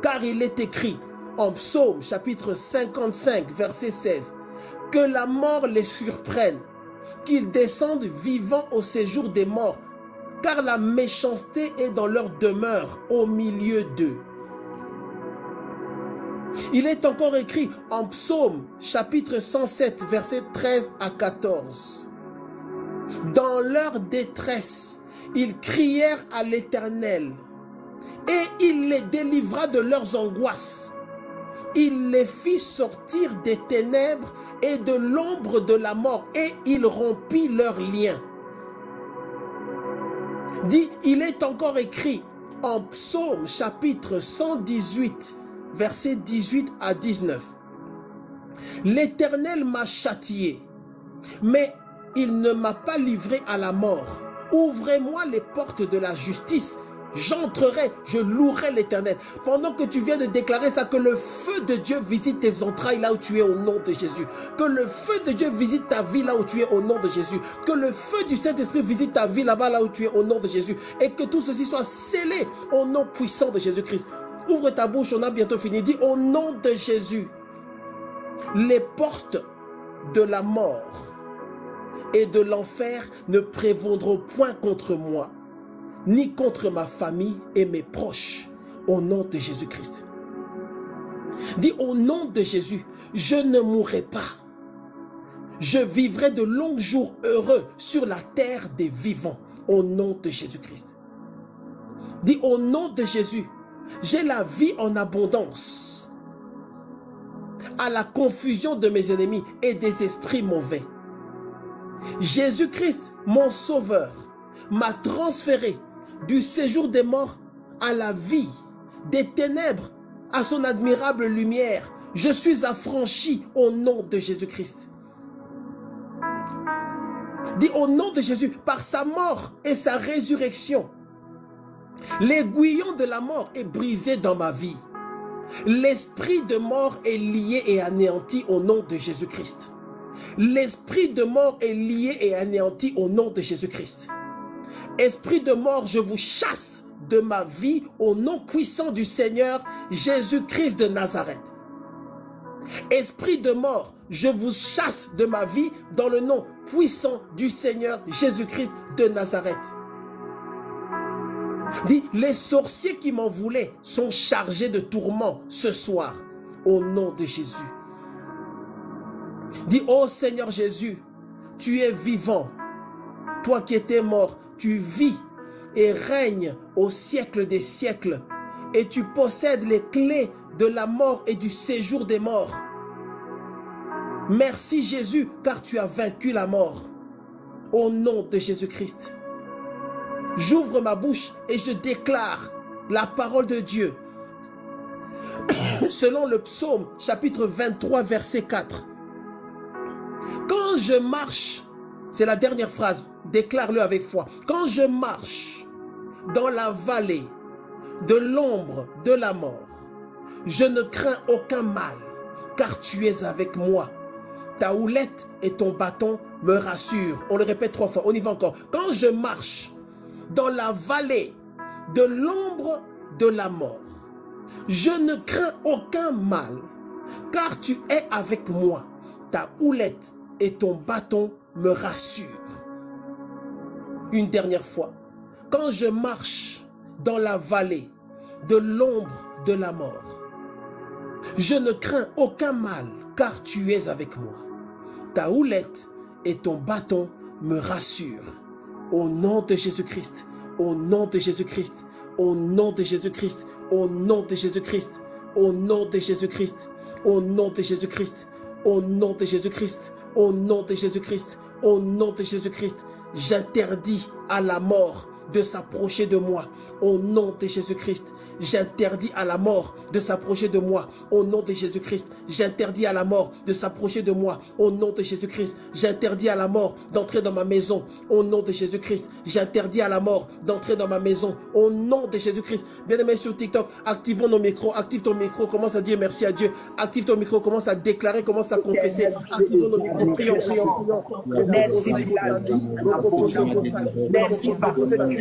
Car il est écrit en Psaume chapitre 55 verset 16 que la mort les surprenne, qu'ils descendent vivants au séjour des morts, car la méchanceté est dans leur demeure au milieu d'eux. Il est encore écrit en Psaume chapitre 107 verset 13 à 14. Dans leur détresse, ils crièrent à l'Éternel et il les délivra de leurs angoisses. Il les fit sortir des ténèbres et de l'ombre de la mort et il rompit leurs liens. Dit, il est encore écrit en Psaume chapitre 118 versets 18 à 19. L'Éternel m'a châtié, mais il ne m'a pas livré à la mort. Ouvrez-moi les portes de la justice. J'entrerai, je louerai l'Éternel. Pendant que tu viens de déclarer ça, que le feu de Dieu visite tes entrailles là où tu es au nom de Jésus. Que le feu de Dieu visite ta vie là où tu es au nom de Jésus. Que le feu du Saint-Esprit visite ta vie là-bas là où tu es au nom de Jésus. Et que tout ceci soit scellé au nom puissant de Jésus-Christ. Ouvre ta bouche, on a bientôt fini. Dis, au nom de Jésus, les portes de la mort et de l'enfer ne prévaudront point contre moi, ni contre ma famille et mes proches, au nom de Jésus-Christ. Dis, au nom de Jésus, je ne mourrai pas. Je vivrai de longs jours heureux sur la terre des vivants, au nom de Jésus-Christ. Dis, au nom de Jésus, j'ai la vie en abondance, à la confusion de mes ennemis et des esprits mauvais. Jésus-Christ, mon sauveur, m'a transféré du séjour des morts à la vie, des ténèbres à son admirable lumière. Je suis affranchi au nom de Jésus-Christ. Dis, au nom de Jésus, par sa mort et sa résurrection, l'aiguillon de la mort est brisé dans ma vie. L'esprit de mort est lié et anéanti au nom de Jésus-Christ. L'esprit de mort est lié et anéanti au nom de Jésus-Christ. Esprit de mort, je vous chasse de ma vie au nom puissant du Seigneur Jésus-Christ de Nazareth. Esprit de mort, je vous chasse de ma vie dans le nom puissant du Seigneur Jésus-Christ de Nazareth. Dit, les sorciers qui m'en voulaient sont chargés de tourments ce soir au nom de Jésus. Dit, ô Seigneur Jésus, tu es vivant. Toi qui étais mort, tu vis et règnes au siècle des siècles. Et tu possèdes les clés de la mort et du séjour des morts. Merci Jésus, car tu as vaincu la mort. Au nom de Jésus-Christ. J'ouvre ma bouche et je déclare la parole de Dieu. Selon le psaume chapitre 23 verset 4. Quand je marche, c'est la dernière phrase, déclare-le avec foi. Quand je marche dans la vallée de l'ombre de la mort, je ne crains aucun mal, car tu es avec moi. Ta houlette et ton bâton me rassurent. On le répète 3 fois, on y va encore. Quand je marche dans la vallée de l'ombre de la mort, je ne crains aucun mal, car tu es avec moi. Ta houlette et ton bâton me rassurent. Une dernière fois. Quand je marche dans la vallée de l'ombre de la mort, je ne crains aucun mal, car tu es avec moi. Ta houlette et ton bâton me rassurent. Au nom de Jésus-Christ, au nom de Jésus-Christ, au nom de Jésus-Christ, au nom de Jésus-Christ, au nom de Jésus-Christ, au nom de Jésus-Christ, au nom de Jésus-Christ, au nom de Jésus-Christ, au nom de Jésus-Christ, j'interdis à la mort de s'approcher de moi. Au nom de Jésus-Christ, j'interdis à la mort de s'approcher de moi. Au nom de Jésus-Christ, j'interdis à la mort de s'approcher de moi. Au nom de Jésus-Christ, j'interdis à la mort d'entrer dans ma maison. Au nom de Jésus-Christ, j'interdis à la mort d'entrer dans ma maison. Au nom de Jésus-Christ. Bien-aimés sur TikTok, activons nos micros. Active ton micro, commence à dire merci à Dieu. Active ton micro, commence à déclarer, commence à confesser. Activons nos micros, prions, prions. Merci. Merci parce que la victoire.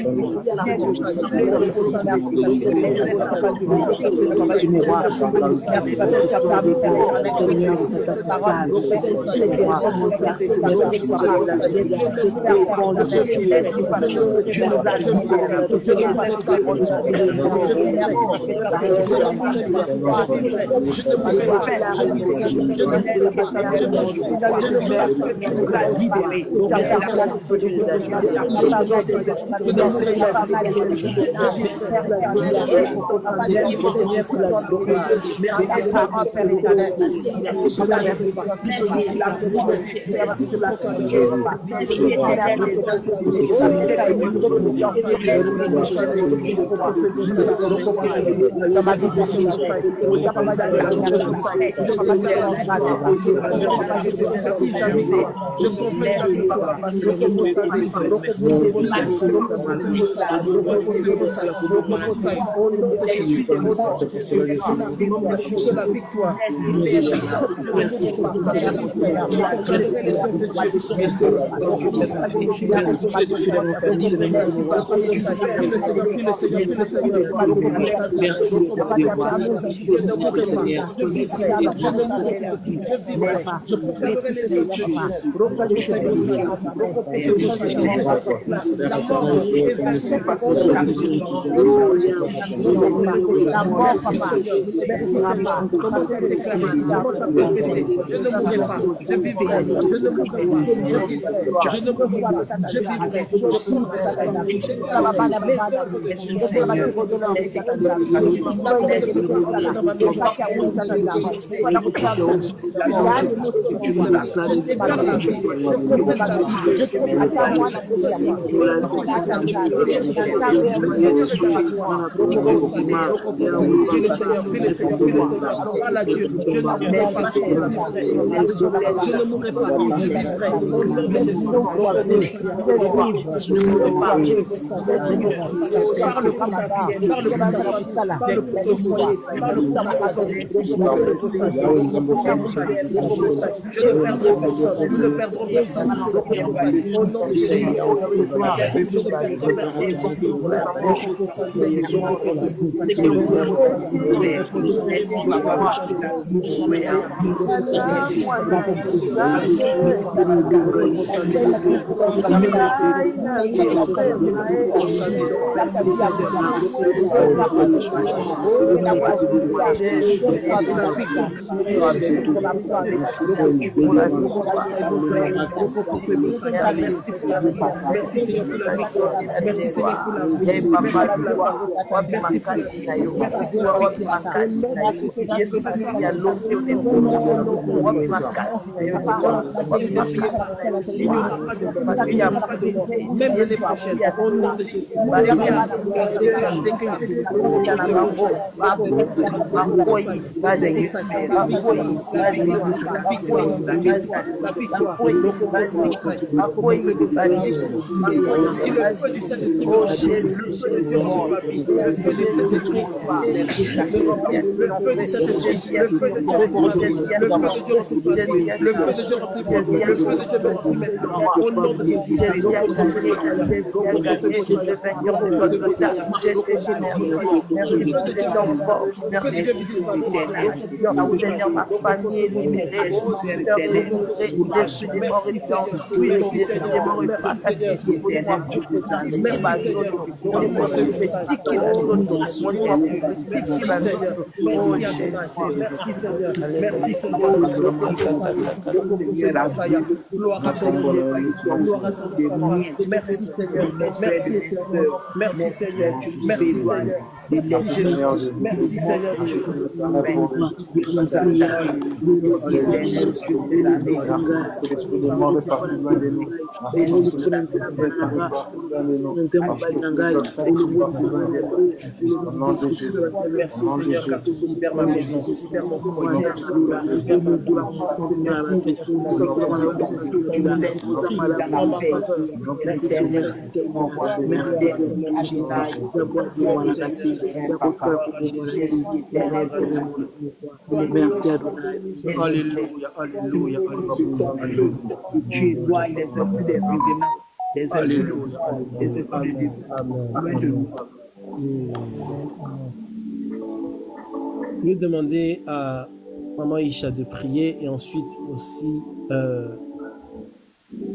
Je vais demander à Maman Isha de prier et ensuite aussi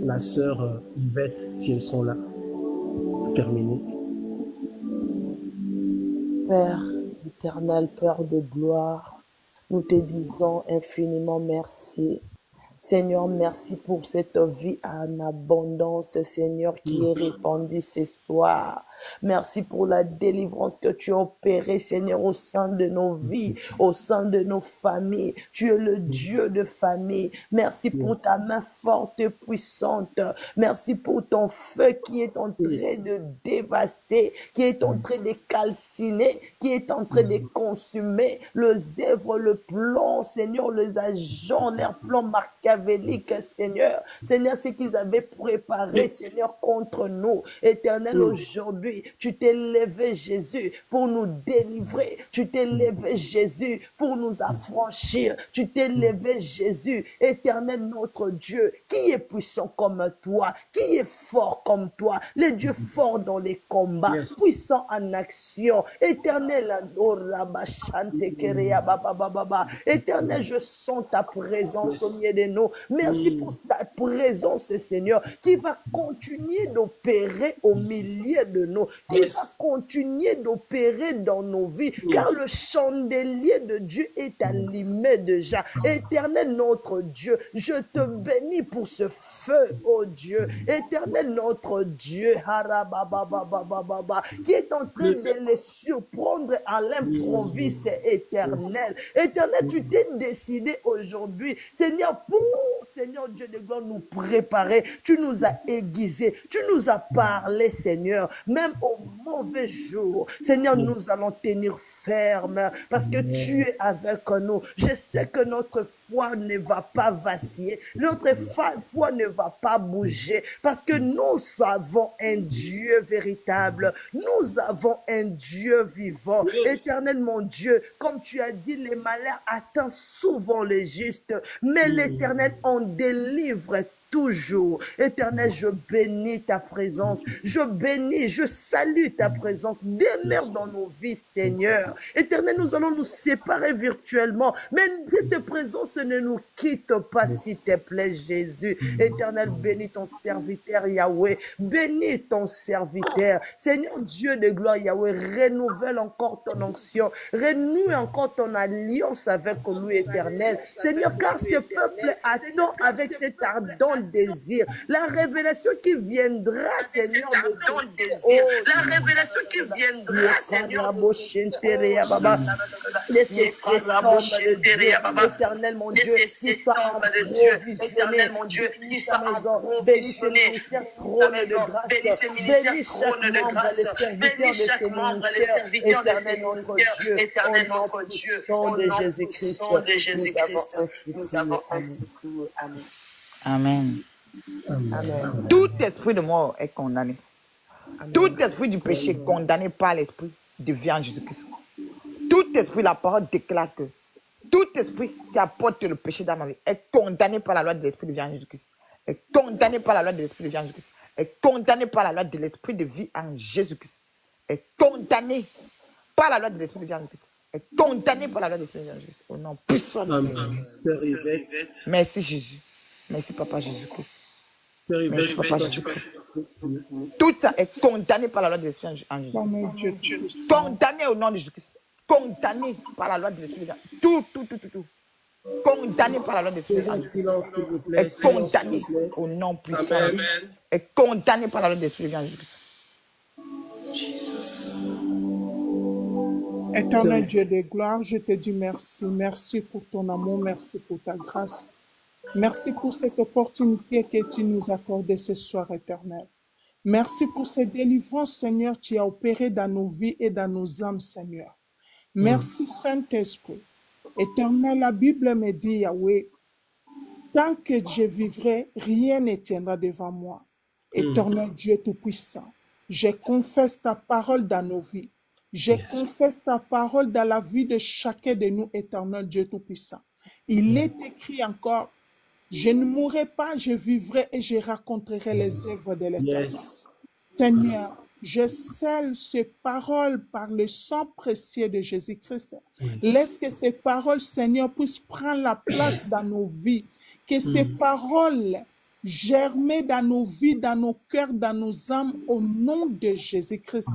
la sœur Yvette, si elles sont là, pour terminer. Père éternel, Père de gloire, nous te disons infiniment merci. Seigneur, merci pour cette vie en abondance, Seigneur, qui est répandue ce soir. Merci pour la délivrance que tu as opérée, Seigneur, au sein de nos vies, au sein de nos familles. Tu es le Dieu de famille. Merci pour ta main forte et puissante. Merci pour ton feu qui est en train de dévaster, qui est en train de calciner, qui est en train de consumer le zèvre, le plomb, Seigneur, les agents, les plans machiavéliques, Seigneur. Seigneur, ce qu'ils avaient préparé, Seigneur, contre nous. Éternel, aujourd'hui, tu t'es levé, Jésus, pour nous délivrer. Tu t'es levé, Jésus, pour nous affranchir. Tu t'es levé, Jésus, éternel notre Dieu, qui est puissant comme toi, qui est fort comme toi, le Dieu fort dans les combats, puissant en action, éternel, éternel, je sens ta présence au milieu de nous. Merci pour ta présence, Seigneur, qui va continuer d'opérer au milieu de nous, qui va continuer d'opérer dans nos vies, car le chandelier de Dieu est allumé déjà. Éternel notre Dieu, je te bénis pour ce feu, oh Dieu. Éternel notre Dieu, qui est en train de les surprendre à l'improviste éternel. Éternel, tu t'es décidé aujourd'hui, Seigneur, pour Seigneur Dieu de gloire, nous préparer. Tu nous as aiguisés. Tu nous as parlé, Seigneur. Même au mauvais jour, Seigneur, nous allons tenir ferme parce que tu es avec nous. Je sais que notre foi ne va pas vaciller. Notre foi ne va pas bouger parce que nous avons un Dieu véritable. Nous avons un Dieu vivant. Éternel, mon Dieu, comme tu as dit, les malheurs atteignent souvent les justes, mais l'Éternel en délivre toujours. Éternel, je bénis ta présence. Je bénis, je salue ta présence. Demeure dans nos vies, Seigneur. Éternel, nous allons nous séparer virtuellement, mais cette présence ne nous quitte pas, s'il te plaît, Jésus. Éternel, bénis ton serviteur, Yahweh. Bénis ton serviteur. Seigneur Dieu de gloire, Yahweh, renouvelle encore ton onction. Renoue encore ton alliance avec nous, Éternel. Seigneur, car ce peuple attend avec cet ardent désir la révélation qui viendra, Seigneur, la révélation qui viendra, Seigneur, Éternel, mon Dieu, qui soit éternel, mon Dieu, qui soit approvisionné, trône de grâce, bénis chaque membre, les serviteurs de ce ministère, éternel, notre Dieu, au nom de Jésus-Christ, nous avons ainsi cru. Amen. Amen. Amen. Tout esprit de mort est condamné. Amen. Tout esprit du péché condamné par l'esprit devient en Jésus-Christ. Tout esprit, la parole déclare que tout esprit qui apporte le péché dans ma vie est condamné par la loi de l'esprit de vie en Jésus-Christ. Est condamné par la loi de l'esprit de vie en Jésus-Christ. Est condamné par la loi de l'esprit de vie en Jésus-Christ. Est condamné par la loi de l'esprit de vie en Jésus-Christ. Est condamné par la loi de l'esprit de vie en Jésus-Christ. Au nom puissant de Jésus. Merci Jésus. Merci Papa Jésus-Christ. Merci Papa Jésus-Christ. Tout ça est condamné par la loi de l'esprit en Jésus-Christ. Condamné au nom de Jésus-Christ. Condamné par la loi de l'esprit. Tout. Condamné par la loi de l'esprit. Est condamné au nom puissant. Est condamné par la loi de l'esprit. Éternel Dieu de gloire, je te dis merci. Merci pour ton amour, merci pour ta grâce. Merci pour cette opportunité que tu nous accordes ce soir, Éternel. Merci pour cette délivrance, Seigneur, tu as opéré dans nos vies et dans nos âmes, Seigneur. Merci, Saint-Esprit. Éternel, la Bible me dit, Yahweh, tant que je vivrai, rien ne tiendra devant moi. Éternel Dieu Tout-Puissant, je confesse ta parole dans nos vies. Je confesse ta parole dans la vie de chacun de nous, Éternel Dieu Tout-Puissant. Il est écrit encore, je ne mourrai pas, je vivrai et je raconterai les œuvres de l'Éternel. Seigneur, je scelle ces paroles par le sang précieux de Jésus-Christ. Laisse que ces paroles, Seigneur, puissent prendre la place dans nos vies. Que ces paroles germent dans nos vies, dans nos cœurs, dans nos âmes, au nom de Jésus-Christ.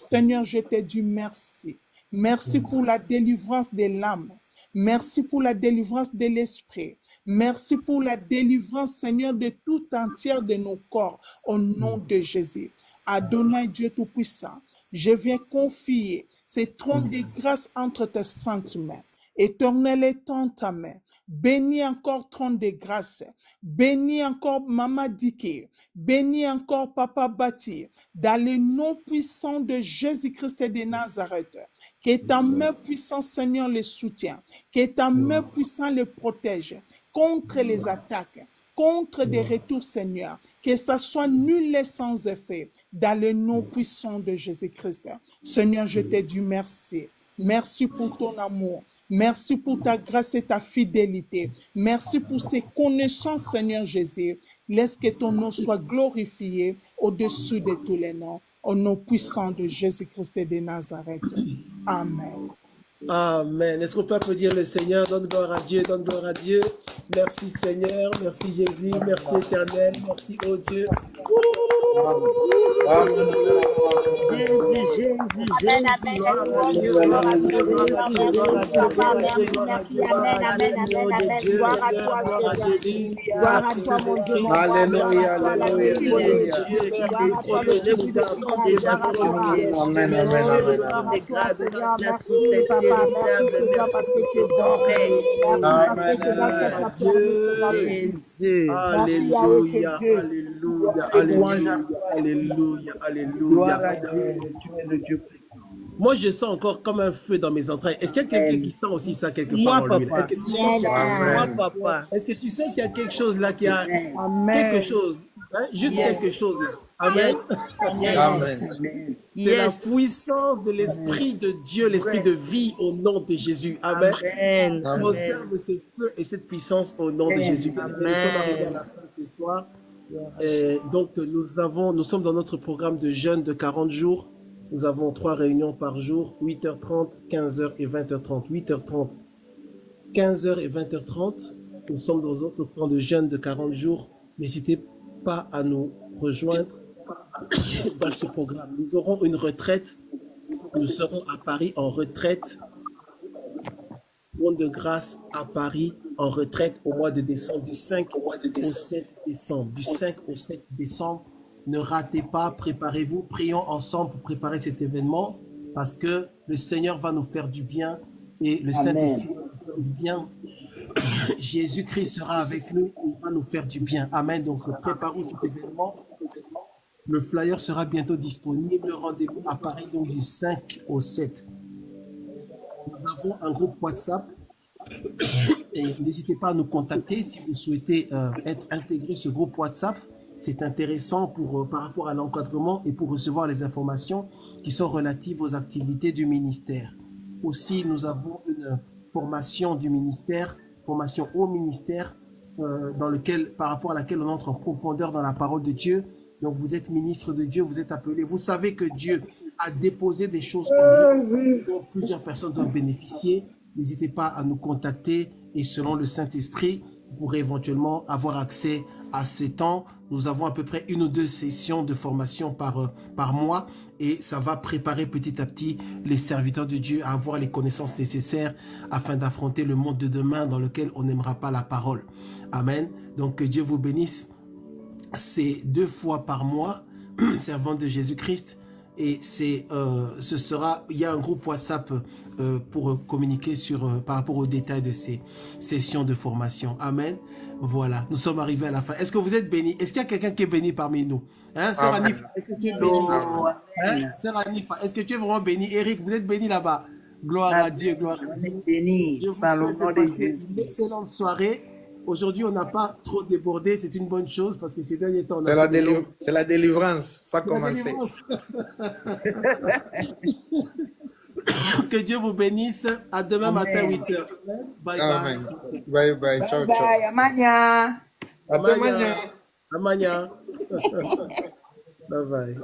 Seigneur, je te dis merci. Merci pour la délivrance de l'âme. Merci pour la délivrance de l'esprit. Merci pour la délivrance, Seigneur, de tout entière de nos corps, au nom de Jésus. Adonai Dieu Tout-Puissant, je viens confier ces trônes de grâce entre tes saintes mains. Éternel étend ta main. Bénis encore trône de grâce. Bénis encore Maman Dike. Bénis encore Papa Bâti. Dans le nom puissant de Jésus-Christ de Nazareth. Que ta main puissante, Seigneur, les soutient. Que ta main puissante les protège contre les attaques, contre des retours, Seigneur. Que ça soit nul et sans effet. Dans le nom puissant de Jésus-Christ. Seigneur, je te dis merci. Merci pour ton amour. Merci pour ta grâce et ta fidélité. Merci pour ces connaissances, Seigneur Jésus. Laisse que ton nom soit glorifié au-dessus de tous les noms. Au nom puissant de Jésus-Christ de Nazareth. Amen. Amen. Est-ce qu'on peut applaudir le Seigneur? Donne gloire à Dieu, donne gloire à Dieu. Merci Seigneur, merci Jésus, merci Éternel, merci oh Dieu. Amen, amen. Gloire à toi, Seigneur. Merci, papa. Merci, merci. Amen, amen, amen, amen. Gloire à toi, Seigneur. Gloire à toi, mon Dieu, mon Père. Alléluia, Gloire à toi, la alléluia, Dieu. alléluia. Gloire à toi, le Dieu de Gloire à toi. Amen, amen, Gloire amen, à amen. toi, Seigneur. Merci, papa. Merci, Seigneur, parce que c'est bon. Merci, parce que tu vas faire ta permis, Seigneur. Merci, Yahweh, tu es Dieu. Alléluia, alléluia, alléluia, Gloire alléluia. à Dieu, tu es le Dieu. Moi, je sens encore comme un feu dans mes entrailles. Est-ce qu'il y a quelqu'un qui sent aussi ça quelque part en lui? Est-ce que tu sens Amen. Est-ce que tu sens qu'il y a quelque chose là, qu'il y a Amen. quelque chose, hein? Juste quelque chose là. Amen. Amen. C'est la puissance de l'Esprit de Dieu, l'Esprit de vie au nom de Jésus. Amen. Conserve ce feu et cette puissance au nom de Jésus. Nous sommes arrivés à la fin de ce soir. Et donc, nous sommes dans notre programme de jeûne de 40 jours. Nous avons 3 réunions par jour, 8h30, 15h et 20h30. 8h30, 15h et 20h30. Nous sommes dans notre temps de jeûne de 40 jours. N'hésitez pas à nous rejoindre dans ce programme. Nous aurons une retraite. Nous serons à Paris en retraite. Monde de grâce à Paris en retraite au mois de décembre, du 5 au 7 décembre. Du 5 au 7 décembre. Ne ratez pas, préparez-vous, prions ensemble pour préparer cet événement parce que le Seigneur va nous faire du bien et le Saint-Esprit va nous faire du bien. Jésus-Christ sera avec nous, il va nous faire du bien. Amen. Donc préparons cet événement. Le flyer sera bientôt disponible. Rendez-vous à Paris donc du 5 au 7. Nous avons un groupe WhatsApp et n'hésitez pas à nous contacter si vous souhaitez être intégré ce groupe WhatsApp. C'est intéressant par rapport à l'encadrement et pour recevoir les informations qui sont relatives aux activités du ministère. Aussi, nous avons une formation du ministère, formation au ministère, par rapport à laquelle on entre en profondeur dans la parole de Dieu. Donc, vous êtes ministre de Dieu, vous êtes appelé. Vous savez que Dieu a déposé des choses en vous dont plusieurs personnes doivent bénéficier. N'hésitez pas à nous contacter et selon le Saint-Esprit, vous pourrez éventuellement avoir accès à ces temps. Nous avons à peu près 1 ou 2 sessions de formation par mois et ça va préparer petit à petit les serviteurs de Dieu à avoir les connaissances nécessaires afin d'affronter le monde de demain dans lequel on n'aimera pas la parole. Amen. Donc que Dieu vous bénisse. C'est 2 fois par mois, servant de Jésus-Christ. Et il y a un groupe WhatsApp pour communiquer par rapport aux détails de ces sessions de formation. Amen. Voilà, nous sommes arrivés à la fin. Est-ce que vous êtes bénis? Est-ce qu'il y a quelqu'un qui est béni parmi nous? Hein, Sœur Anifa, est-ce que tu es béni? Hein? Sœur Anifa, est-ce que tu es vraiment béni? Eric, vous êtes béni là-bas? Gloire à Dieu, gloire à Dieu. Béni par le nom de Jésus. Une excellente soirée. Aujourd'hui, on n'a pas trop débordé, c'est une bonne chose parce que ces derniers temps, c'est la délivrance, ça a commencé. Que Dieu vous bénisse. À demain matin, 8h. Bye Amen. bye. Bye bye. Ciao, Bye, ciao. Amania. À demain. Amania. Bye bye.